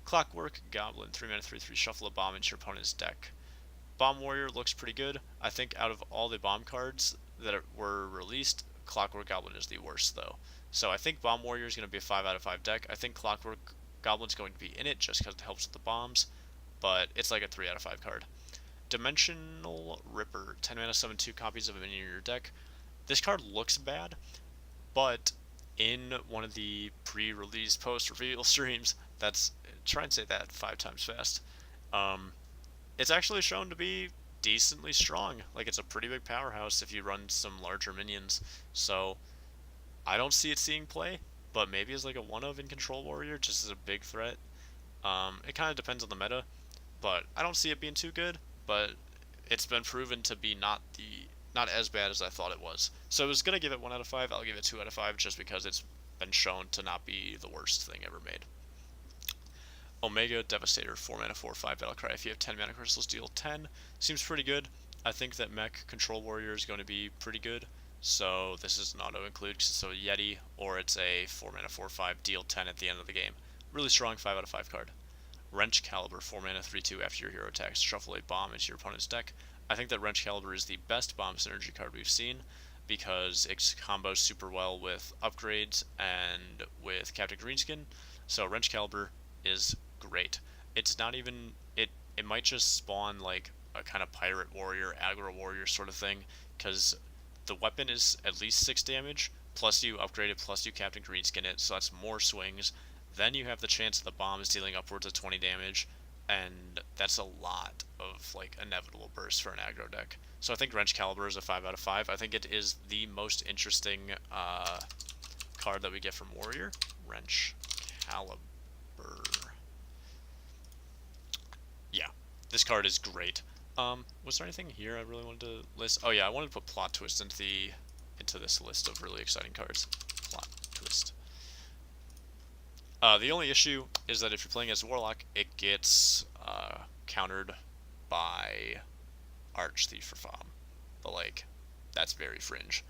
Clockwork Goblin, 3 mana, 3/3. Shuffle a bomb into your opponent's deck. Bomb Warrior looks pretty good. I think out of all the bomb cards that were released, Clockwork Goblin is the worst though. So I think Bomb Warrior is going to be a 5 out of 5 deck. I think Clockwork Goblin's going to be in it just because it helps with the bombs, but it's like a 3 out of 5 card. Dimensional Ripper, 10 mana, summon 2 copies of a minion in your deck. This card looks bad, but in one of the pre-release post-reveal streams, try and say that 5 times fast. It's actually shown to be decently strong. Like it's a pretty big powerhouse if you run some larger minions. So I don't see it seeing play, but maybe as like a one-of in Control Warrior, just as a big threat. It kind of depends on the meta, but I don't see it being too good. But it's been proven to be not as bad as I thought it was. So I was gonna give it 1 out of 5. I'll give it 2 out of 5 just because it's been shown to not be the worst thing ever made. Omega Devastator, 4 mana, 4/5 Battlecry. If you have 10 mana crystals, deal 10. Seems pretty good. I think that Mech Control Warrior is going to be pretty good. So this is an auto include because it's a Yeti, or it's a 4 mana, 4/5 deal 10 at the end of the game. Really strong 5 out of 5 card. Wrench Caliber, 4 mana, 3/2. After your hero attacks, shuffle a bomb into your opponent's deck. I think that Wrench Caliber is the best bomb synergy card we've seen because it combos super well with upgrades and with Captain Greenskin. So Wrench Caliber is great. It's not even it might just spawn like a kind of pirate warrior, aggro warrior sort of thing, because the weapon is at least 6 damage, plus you upgrade it, plus you Captain Greenskin it, so that's more swings. Then you have the chance of the bomb is dealing upwards of 20 damage, and that's a lot of like inevitable bursts for an aggro deck. So I think Wrench Caliber is a 5 out of 5. I think it is the most interesting card that we get from Warrior. Wrench Caliber. Yeah, this card is great. Was there anything here I really wanted to list? Oh yeah, I wanted to put Plot Twist into this list of really exciting cards. Plot Twist. The only issue is that if you're playing as Warlock, it gets countered by Archthief for Fom. But like, that's very fringe.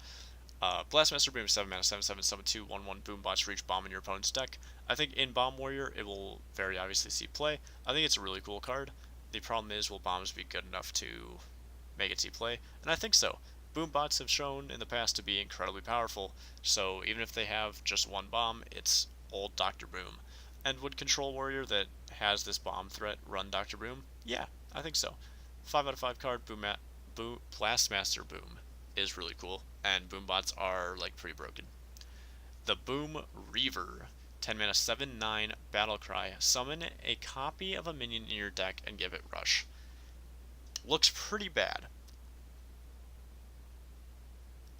Blastmaster Boom, 7 mana, 7/7, summon 2 1/1 boom bots for each bomb in your opponent's deck. I think in Bomb Warrior it will very obviously see play. I think it's a really cool card. The problem is, will bombs be good enough to make it see play? And I think so. Boom bots have shown in the past to be incredibly powerful, so even if they have just one bomb, it's old Dr. Boom. And would Control Warrior that has this bomb threat run Dr. Boom? Yeah, I think so. 5 out of 5 card, Blastmaster Boom is really cool, and boom bots are like pretty broken. The Boom Reaver, 10 mana, 7/9 Battlecry. Summon a copy of a minion in your deck and give it Rush. Looks pretty bad.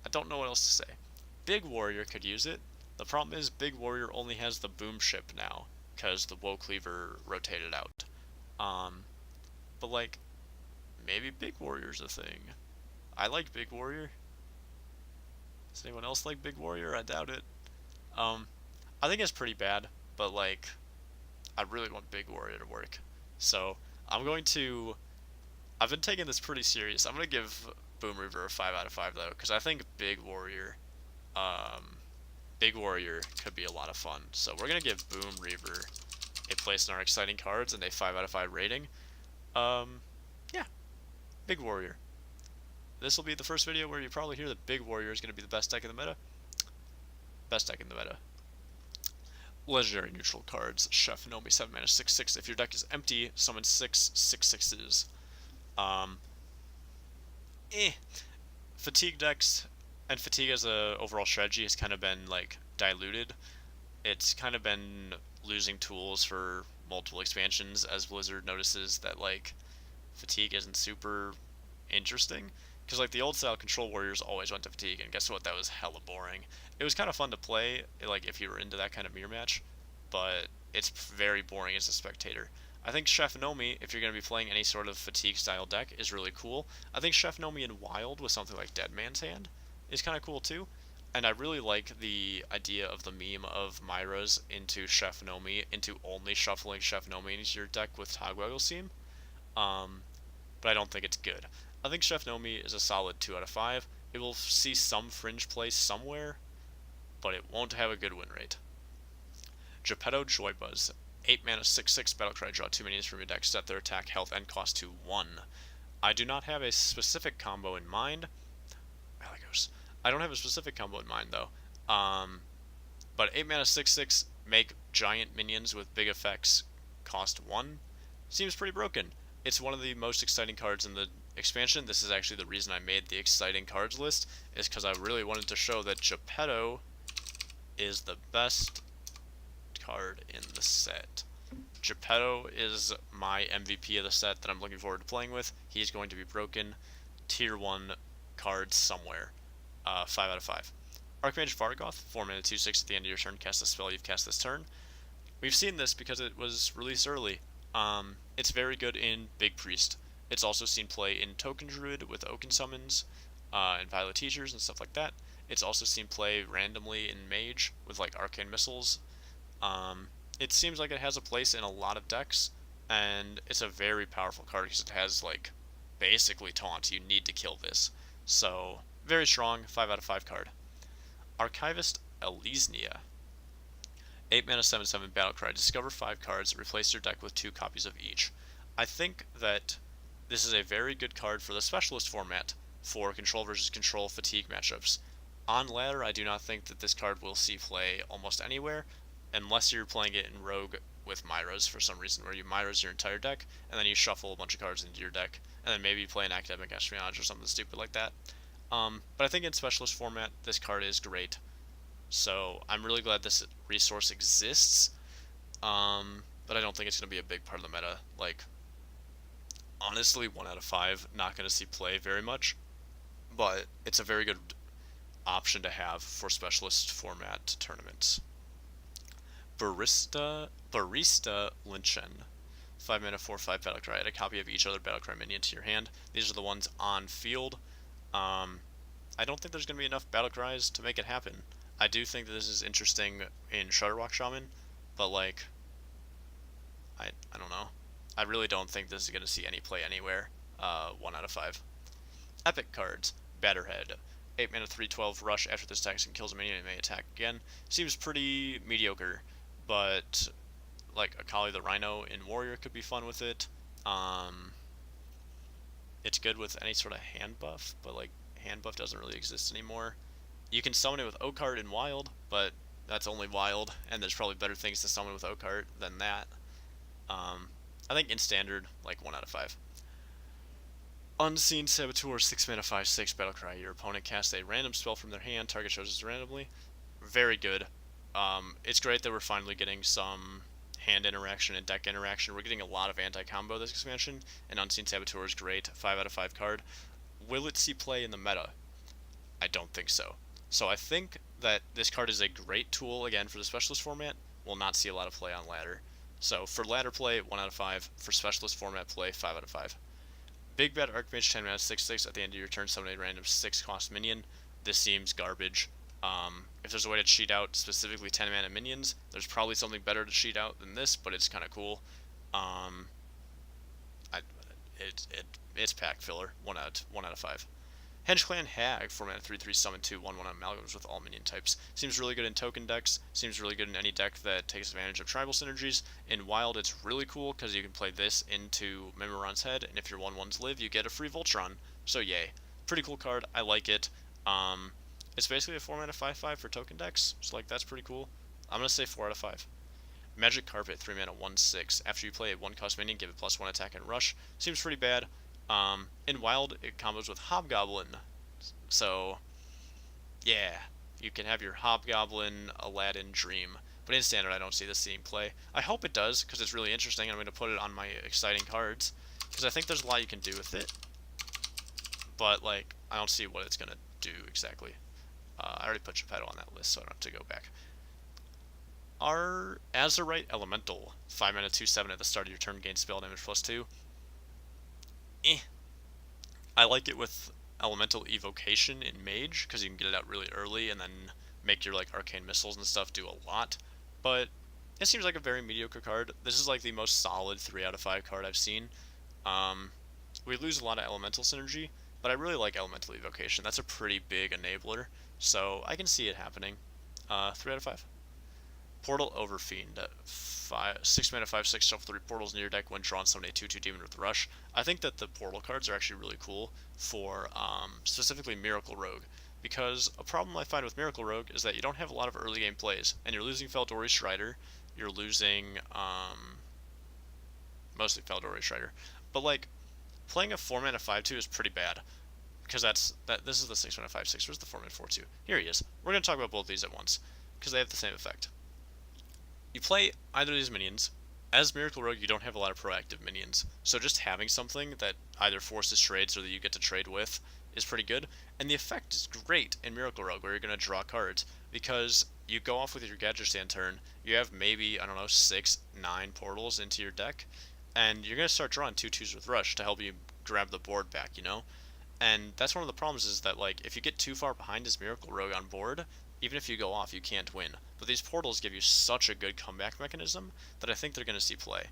I don't know what else to say. Big Warrior could use it. The problem is Big Warrior only has the Boom Ship now because the Woe Cleaver rotated out. But like, maybe Big Warrior's a thing. I like Big Warrior. Does anyone else like Big Warrior? I doubt it. I think it's pretty bad, but like, I really want Big Warrior to work. So I've been taking this pretty serious. I'm gonna give Boom Reaver a 5 out of 5 though, because I think Big Warrior could be a lot of fun. So we're gonna give Boom Reaver a place in our exciting cards and a 5 out of 5 rating. Yeah, Big Warrior. This will be the first video where you probably hear that Big Warrior is going to be the best deck in the meta. Best deck in the meta. Legendary neutral cards. Chef Nomi, 7 mana, 6/6. If your deck is empty, summon 6 6/6s. Fatigue decks and Fatigue as a overall strategy has kind of been like diluted. It's kind of been losing tools for multiple expansions as Blizzard notices that like fatigue isn't super interesting. Because like the old style Control Warriors always went to fatigue, and guess what? That was hella boring. It was kind of fun to play, like if you were into that kind of mirror match, but it's very boring as a spectator. I think Chef Nomi, if you're going to be playing any sort of fatigue style deck, is really cool. I think Chef Nomi in Wild with something like Dead Man's Hand is kind of cool too. And I really like the idea of the meme of Myra's into Chef Nomi, into only shuffling Chef Nomi into your deck with Togwaggle Seam. Um, but I don't think it's good. I think Chef Nomi is a solid 2 out of 5. It will see some fringe play somewhere, but it won't have a good win rate. Geppetto Joybuzz. 8 mana 6/6 Battlecry, draw 2 minions from your deck, set their attack, health, and cost to 1. I do not have a specific combo in mind. Malagos. I don't have a specific combo in mind though. But 8 mana 6/6 make giant minions with big effects cost 1 seems pretty broken. It's one of the most exciting cards in the expansion. This is actually the reason I made the exciting cards list, is because I really wanted to show that Geppetto is the best card in the set. Geppetto is my MVP of the set that I'm looking forward to playing with. He's going to be broken. Tier 1 card somewhere. 5 out of 5. Archmage Vargoth, 4 mana 2/6 at the end of your turn, cast a spell you've cast this turn. We've seen this because it was released early. It's very good in Big Priest. It's also seen play in Token Druid with Oaken Summons, and Violet Teachers and stuff like that. It's also seen play randomly in Mage with like Arcane Missiles. It seems like it has a place in a lot of decks, and it's a very powerful card because it has like basically taunt. You need to kill this. So very strong, 5 out of 5 card. Archivist Elysnia. 8 mana 7/7 Battlecry. Discover 5 cards, replace your deck with 2 copies of each. I think that this is a very good card for the Specialist format for Control versus Control fatigue matchups. On ladder, I do not think that this card will see play almost anywhere, unless you're playing it in Rogue with Myras for some reason, where you Myras your entire deck, and then you shuffle a bunch of cards into your deck, and then maybe you play an Academic Espionage or something stupid like that. But I think in Specialist format, this card is great. So I'm really glad this resource exists, but I don't think it's going to be a big part of the meta. Like, honestly, 1 out of 5, not going to see play very much, but it's a very good option to have for Specialist format tournaments. Barista Lynchen. 5 mana 4/5 Battlecry. Add a copy of each other Battlecry minion to your hand. These are the ones on field. I don't think there's going to be enough Battlecries to make it happen. I do think that this is interesting in Shudderwock Shaman, but like, I don't know. I really don't think this is going to see any play anywhere. 1 out of 5. Epic cards. Batterhead. 8 mana 3/12 Rush. After this attacks and kills a minion, it may attack again. Seems pretty mediocre, but like Akali the Rhino in Warrior could be fun with it. It's good with any sort of hand buff, but like hand buff doesn't really exist anymore. You can summon it with Oakheart in Wild, but that's only Wild, and there's probably better things to summon with Oakheart than that. I think in Standard, like 1 out of 5. Unseen Saboteur, 6 mana 5/6 Battlecry. Your opponent casts a random spell from their hand, target chooses randomly. Very good. It's great that we're finally getting some hand interaction and deck interaction. We're getting a lot of anti-combo this expansion, and Unseen Saboteur is great. 5 out of 5 card. Will it see play in the meta? I don't think so. So I think that this card is a great tool, again, for the Specialist format. Will not see a lot of play on ladder. So for ladder play, 1 out of 5. For Specialist format play, 5 out of 5. Big Bad Archmage, 10 mana 6/6 at the end of your turn, summon a random 6 cost minion. This seems garbage. If there's a way to cheat out specifically 10 mana minions, there's probably something better to cheat out than this, but it's kind of cool. It's pack filler. 1 out of 5. Henge Clan Hag, 4 mana 3/3 summon 2 1/1 amalgams with all minion types. Seems really good in token decks. Seems really good in any deck that takes advantage of tribal synergies. In Wild, it's really cool because you can play this into Memoron's Head, and if your 1/1s live, you get a free Voltron. So yay. Pretty cool card. I like it. It's basically a 4 mana 5/5 for token decks, so like that's pretty cool. I'm gonna say 4 out of 5. Magic Carpet, 3 mana 1/6. After you play a 1 cost minion, give it +1 attack and rush. Seems pretty bad. In Wild, it combos with Hobgoblin. So, yeah. You can have your Hobgoblin Aladdin Dream but in Standard I don't see this seeing play. I hope it does, because it's really interesting, and I'm going to put it on my exciting cards, because I think there's a lot you can do with it, but, like, I don't see what it's going to do exactly. I already put Geppetto on that list, so I don't have to go back. Our Azurite Elemental, 5 mana 2/7 at the start of your turn, gain spell damage +2. Eh. I like it with Elemental Evocation in Mage, because you can get it out really early and then make your like Arcane Missiles and stuff do a lot, but it seems like a very mediocre card. This is like the most solid 3 out of 5 card I've seen. We lose a lot of Elemental synergy, but I really like Elemental Evocation. That's a pretty big enabler, so I can see it happening. 3 out of 5. Portal Overfiend. 6 mana 5/6, shuffle 3 portals in your deck when drawn, summon a 2/2 demon with Rush. I think that the portal cards are actually really cool for specifically Miracle Rogue, because a problem I find with Miracle Rogue is that you don't have a lot of early game plays, and you're losing Feldori Strider, you're losing mostly Feldori Strider, but like playing a 4 mana 5/2 is pretty bad, because this is the 6 mana 5/6. Where's the 4 mana 4/2? Here he is. We're gonna talk about both these at once, because they have the same effect. You play either of these minions. As Miracle Rogue, you don't have a lot of proactive minions, so just having something that either forces trades or that you get to trade with is pretty good, and the effect is great in Miracle Rogue, where you're going to draw cards, because you go off with your Gadget Stand turn, you have maybe, I don't know, 6, 9 portals into your deck, and you're going to start drawing 2/2s with Rush to help you grab the board back, you know? And that's one of the problems, is that like if you get too far behind as Miracle Rogue on board, even if you go off, you can't win. But these portals give you such a good comeback mechanism that I think they're going to see play.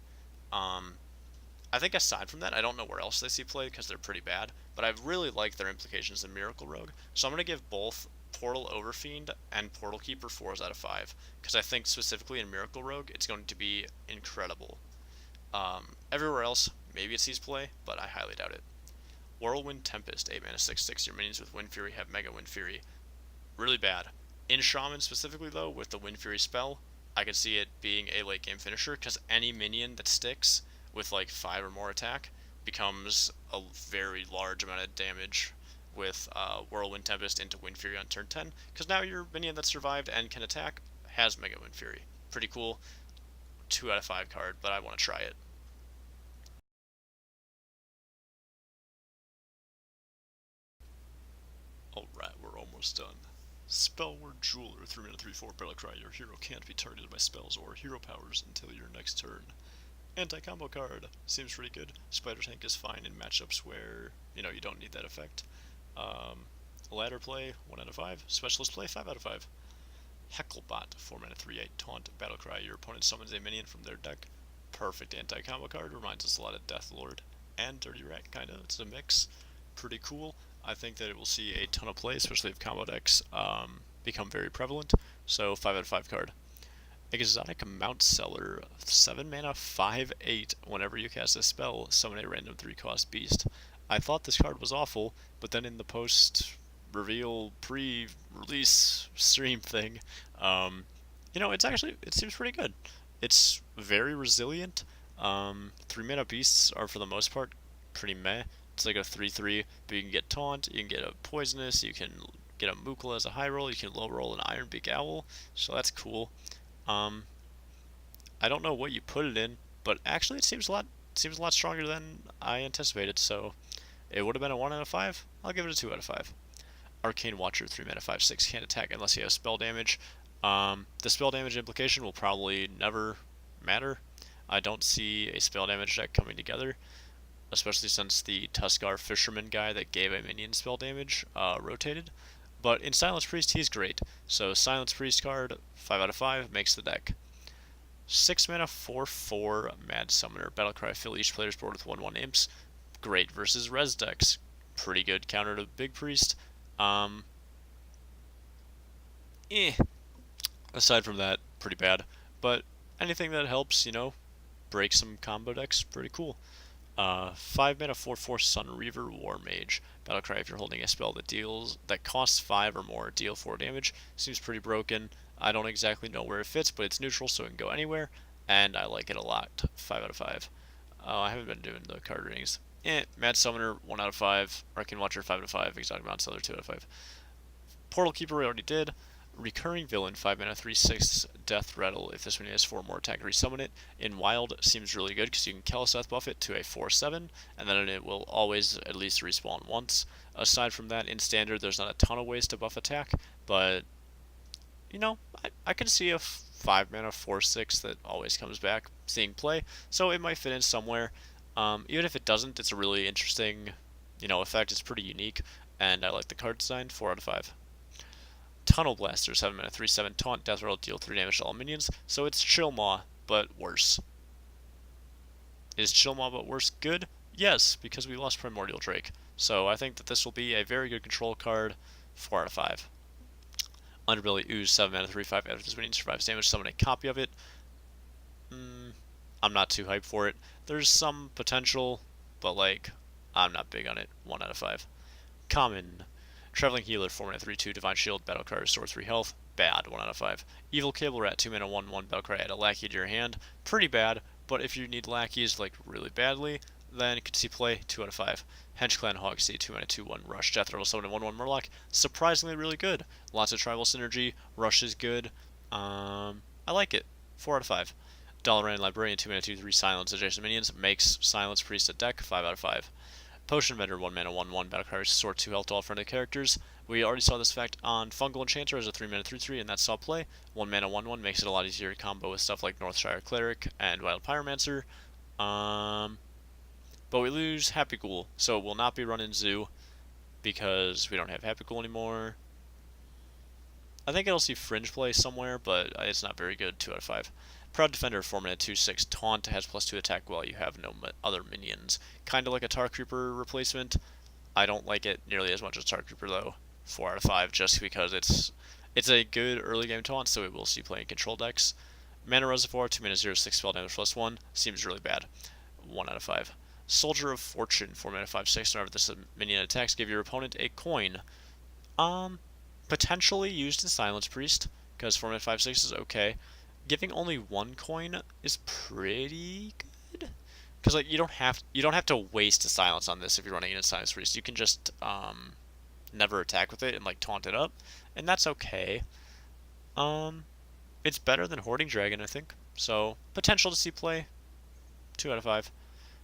I think aside from that, I don't know where else they see play, because they're pretty bad, but I really like their implications in Miracle Rogue. So I'm going to give both Portal Overfiend and Portal Keeper 4s out of 5, because I think specifically in Miracle Rogue, it's going to be incredible. Everywhere else, maybe it sees play, but I highly doubt it. Whirlwind Tempest, 8 mana 6/6. Your minions with Wind Fury have Mega Wind Fury. Really bad. In Shaman specifically, though, with the Wind Fury spell, I could see it being a late game finisher, because any minion that sticks with like 5 or more attack becomes a very large amount of damage with Whirlwind Tempest into Wind Fury on turn 10, because now your minion that survived and can attack has Mega Wind Fury. Pretty cool. 2 out of 5 card, but I want to try it. Alright, we're almost done. Spellword Jeweler, 3 mana 3/4 Battlecry. Your hero can't be targeted by spells or hero powers until your next turn. Anti-combo card. Seems pretty good. Spider Tank is fine in matchups where, you don't need that effect. Ladder play, 1 out of 5. Specialist play, 5 out of 5. Hecklebot, 4 mana 3/8 Taunt Battlecry. Your opponent summons a minion from their deck. Perfect anti-combo card. Reminds us a lot of Death Lord and Dirty Rat, kinda. It's a mix. Pretty cool. I think that it will see a ton of play, especially if combo decks become very prevalent. So 5 out of 5 card. Exotic Mount Seller, 7 mana 5/8. Whenever you cast a spell, summon a random 3-cost beast. I thought this card was awful, but then in the post-reveal, pre-release stream thing, it seems pretty good. It's very resilient. 3 mana beasts are for the most part pretty meh. It's like a 3/3, but you can get Taunt, you can get a Poisonous, you can get a Mukla as a high roll, you can low roll an Ironbeak Owl, so that's cool. I don't know what you put it in, but actually it seems a lot stronger than I anticipated, so it would have been a 1 out of 5. I'll give it a 2 out of 5. Arcane Watcher, 3 mana 5/6, can't attack unless you have spell damage. The spell damage implication will probably never matter. I don't see a spell damage deck coming together, especially since the Tuskar Fisherman guy that gave a minion spell damage rotated. But in Silence Priest, he's great. So Silence Priest card, 5 out of 5, makes the deck. 6 mana 4/4 Mad Summoner. Battlecry, fill each player's board with 1/1 imps. Great versus res decks. Pretty good counter to Big Priest. Aside from that, pretty bad. But anything that helps, break some combo decks, pretty cool. 5 mana 4/4 Sun Reaver War Mage. Battlecry, if you're holding a spell that costs 5 or more, deal 4 damage. Seems pretty broken. I don't exactly know where it fits, but it's neutral, so it can go anywhere, and I like it a lot. 5 out of 5. I haven't been doing the card ratings. Mad Summoner, 1 out of 5. Arcane Watcher, 5 out of 5. Exotic Mount Seller, 2 out of 5. Portal Keeper, we already did. Recurring Villain, 5 mana, 3/6 Death Rattle. If this one has 4 more attack, resummon it. In Wild, seems really good because you can Keleseth buff it to a 4/7, and then it will always at least respawn once. Aside from that, in Standard, there's not a ton of ways to buff attack, but, you know, I can see a 5 mana 4/6 that always comes back seeing play, so it might fit in somewhere. Even if it doesn't, it's a really interesting, effect. It's pretty unique, and I like the card design. 4 out of 5. Tunnel Blaster, 7 mana, 3/7 taunt, death rattle, deal 3 damage to all minions. So it's Chill Maw, but worse. Is Chill Maw but worse good? Yes, because we lost Primordial Drake. So I think that this will be a very good control card. 4 out of 5. Underbelly Ooze, 7 mana, 3/5. After this minion survives damage, summon a copy of it. I'm not too hyped for it. There's some potential, but I'm not big on it. 1 out of 5. Common. Traveling Healer, 4 mana, 3/2, Divine Shield, Battle Cry, restore 3 health. Bad, 1 out of 5. Evil Cable Rat, 2 mana, 1/1, Battle Cry, add a lackey to your hand. Pretty bad, but if you need lackeys really badly, then you could see play. 2 out of 5. Hench Clan Hogsea, 2 mana, 2/1, Rush, Death Rattle, summon a 1/1 Murloc. Surprisingly really good. Lots of tribal synergy. Rush is good. I like it. 4 out of 5. Dalaran Librarian, 2 mana, 2/3, Silence adjacent minions. Makes Silence Priest a deck. 5 out of 5. Potion Vendor, 1 mana, 1/1, Battle Cry, restore 2 health to all friendly characters. We already saw this effect on Fungal Enchanter as a 3 mana 3/3, and that saw play. 1 mana 1/1 makes it a lot easier to combo with stuff like Northshire Cleric and Wild Pyromancer. But we lose Happy Ghoul, so it will not be running Zoo because we don't have Happy Ghoul anymore. I think it'll see Fringe play somewhere, but it's not very good. 2 out of 5. Proud Defender, 4 mana, 2/6 taunt, has +2 attack while you have no other minions. Kind of like a Tar Creeper replacement. I don't like it nearly as much as Tar Creeper though. 4 out of 5, just because it's a good early game taunt, so it will see play in control decks. Mana Reservoir, 2 mana, 0/6 spell damage +1, seems really bad. 1 out of 5. Soldier of Fortune, 4 mana, 5/6. Whenever this minion attacks, give your opponent a coin. Potentially used in Silence Priest, because 4 mana 5/6 is okay. Giving only 1 coin is pretty good, because you don't have to waste a silence on this if you're running in a Silence Priest. You can just never attack with it and taunt it up, and that's okay. It's better than Hoarding Dragon, I think. So potential to see play. 2 out of 5.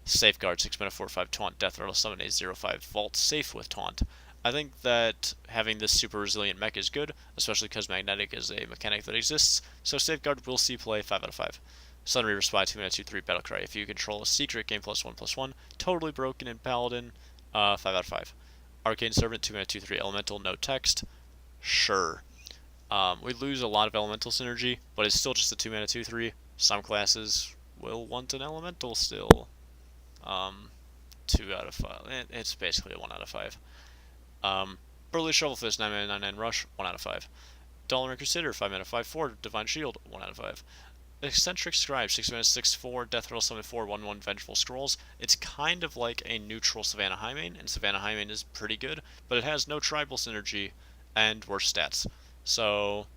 Safeguard, 6 mana 4/5 taunt, death rattle, summon a 0/5 vault safe with taunt. I think that having this super resilient mech is good, especially because magnetic is a mechanic that exists, so Safeguard will see play. 5 out of 5. Sunreaver Spy, 2 mana 2/3 Battle Cry. If you control a secret, gain +1/+1. Totally broken in Paladin. 5 out of 5. Arcane Servant, 2 mana 2/3 Elemental, no text. Sure. We lose a lot of Elemental synergy, but it's still just a 2 mana 2/3. Some classes will want an Elemental still. 2 out of 5. It's basically a 1 out of 5. Burly Shovelfist, 9 mana 9/9 Rush, 1 out of 5. Dalaran Crusader, 5 mana 5/4 Divine Shield, 1 out of 5. Eccentric Scribe, 6 mana 6/4 Death Rattle, summon 4 1/1 Vengeful Scrolls. It's kind of like a neutral Savannah Highmane, and Savannah Highmane is pretty good, but it has no tribal synergy and worse stats. So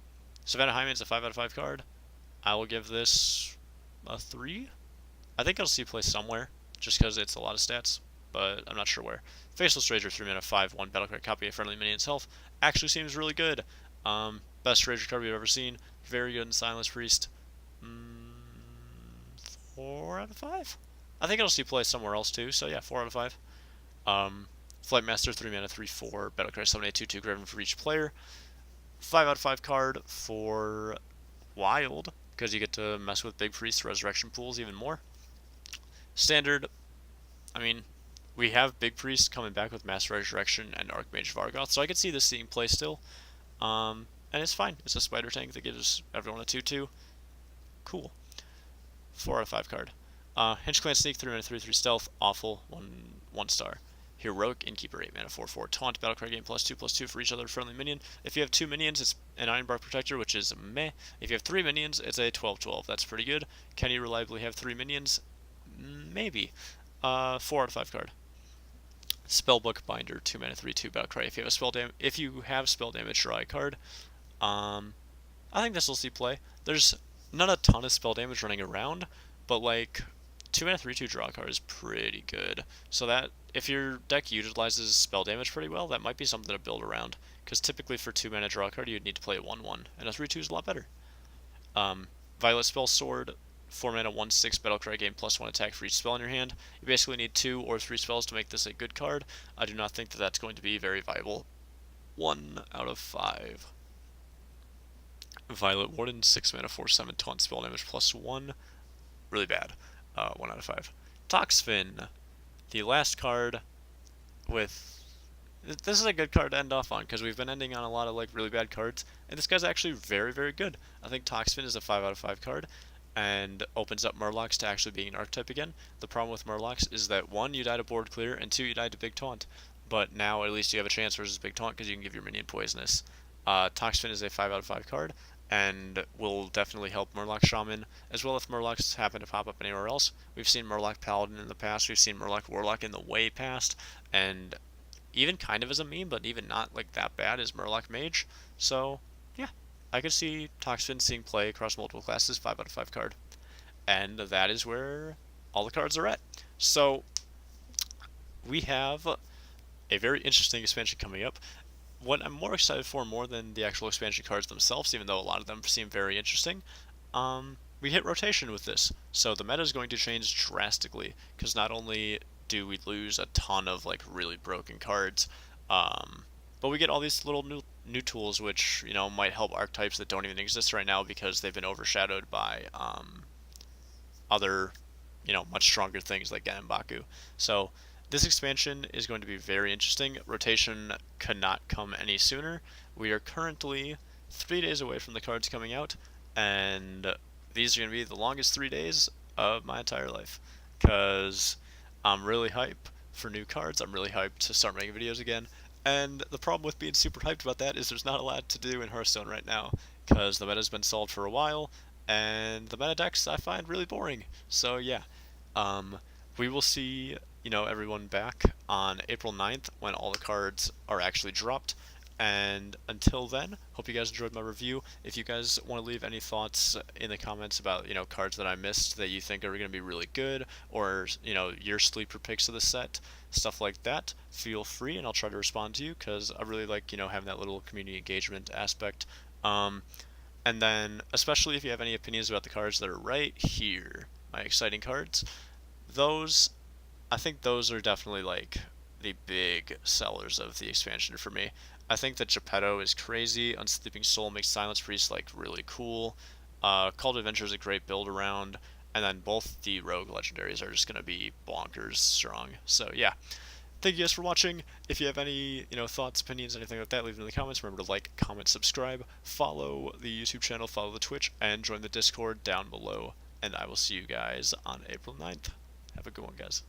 Savannah Highmane's a 5 out of 5 card. I will give this a 3. I think it'll see play somewhere, just because it's a lot of stats, but I'm not sure where. Faceless Rager, 3 mana 5/1 Battlecry, copy a friendly minion's health. Actually seems really good. Best Rager card we've ever seen. Very good in Silence Priest. 4 out of 5. I think it'll see play somewhere else too, so yeah, 4 out of 5. Flight Master, 3 mana 3/4 Battlecry, summon a 2/2 Graven for each player. 5 out of 5 card for Wild, because you get to mess with Big Priest Resurrection pools even more. Standard, I mean, we have Big Priest coming back with Mass Resurrection and Archmage Vargoth, so I could see this seeing play still. And it's fine. It's a spider tank that gives everyone a 2/2. Cool. 4 out of 5 card. Hench Clan Sneak, 3 mana 3/3 Stealth, awful, 1 star. Heroic Innkeeper, 8 mana 4/4 Taunt, Battlecry, gain +2/+2 for each other friendly minion. If you have 2 minions, it's an Ironbark Protector, which is meh. If you have 3 minions, it's a 12/12. That's pretty good. Can you reliably have 3 minions? Maybe. 4 out of 5 card. Spellbook Binder, 2 mana 3/2 Battlecry. If you have spell damage, draw a card. I think this will see play. There's not a ton of spell damage running around, but 2 mana 3/2 draw card is pretty good. So that if your deck utilizes spell damage pretty well, that might be something to build around. Because typically for 2 mana draw card, you'd need to play a 1/1, and a 3/2 is a lot better. Violet Spell Sword, 4 mana 1/6 Battlecry, gain +1 attack for each spell in your hand. You basically need 2 or 3 spells to make this a good card. I do not think that that's going to be very viable. 1 out of 5. Violet Warden, 6 mana 4/7 taunt spell damage +1. Really bad. 1 out of 5. Toxfin, the last card with. This is a good card to end off on because we've been ending on a lot of like really bad cards, and this guy's actually very, very good. I think Toxfin is a 5 out of 5 card and opens up Murlocs to actually being an archetype again. The problem with Murlocs is that 1, you die to board clear, and 2, you die to Big Taunt. But now at least you have a chance versus Big Taunt because you can give your minion poisonous. Toxfin is a 5 out of 5 card and will definitely help Murloc Shaman, as well if Murlocs happen to pop up anywhere else. We've seen Murloc Paladin in the past, we've seen Murloc Warlock in the way past, and even kind of as a meme, but even not like that bad is Murloc Mage. So yeah, I could see Toxfin seeing play across multiple classes, 5 out of 5 card. And that is where all the cards are at. So we have a very interesting expansion coming up. What I'm more excited for more than the actual expansion cards themselves, even though a lot of them seem very interesting, we hit rotation with this. So the meta is going to change drastically, because not only do we lose a ton of like really broken cards, but we get all these little new tools which, you know, might help archetypes that don't even exist right now because they've been overshadowed by other, you know, much stronger things like Ganbaku. So this expansion is going to be very interesting. Rotation cannot come any sooner. We are currently 3 days away from the cards coming out, and these are going to be the longest 3 days of my entire life, because I'm really hyped for new cards. I'm really hyped to start making videos again, and the problem with being super hyped about that is there's not a lot to do in Hearthstone right now, because the meta's been solved for a while, and the meta decks I find really boring. So yeah, we will see, you know, everyone back on April 9th when all the cards are actually dropped. And until then, hope you guys enjoyed my review. If you guys want to leave any thoughts in the comments about, you know, cards that I missed that you think are going to be really good, or, you know, your sleeper picks of the set, stuff like that, feel free and I'll try to respond to you, because I really like, you know, having that little community engagement aspect. And then, especially if you have any opinions about the cards that are right here, my exciting cards, those, I think those are definitely like the big sellers of the expansion for me. I think that Geppetto is crazy. Unsleeping Soul makes Silence Priest like really cool. Call to Adventure is a great build around, and then both the Rogue legendaries are just gonna be bonkers strong. So yeah, thank you guys for watching. If you have any, you know, thoughts, opinions, anything like that, leave them in the comments. Remember to like, comment, subscribe, follow the YouTube channel, follow the Twitch, and join the Discord down below. And I will see you guys on April 9th. Have a good one, guys.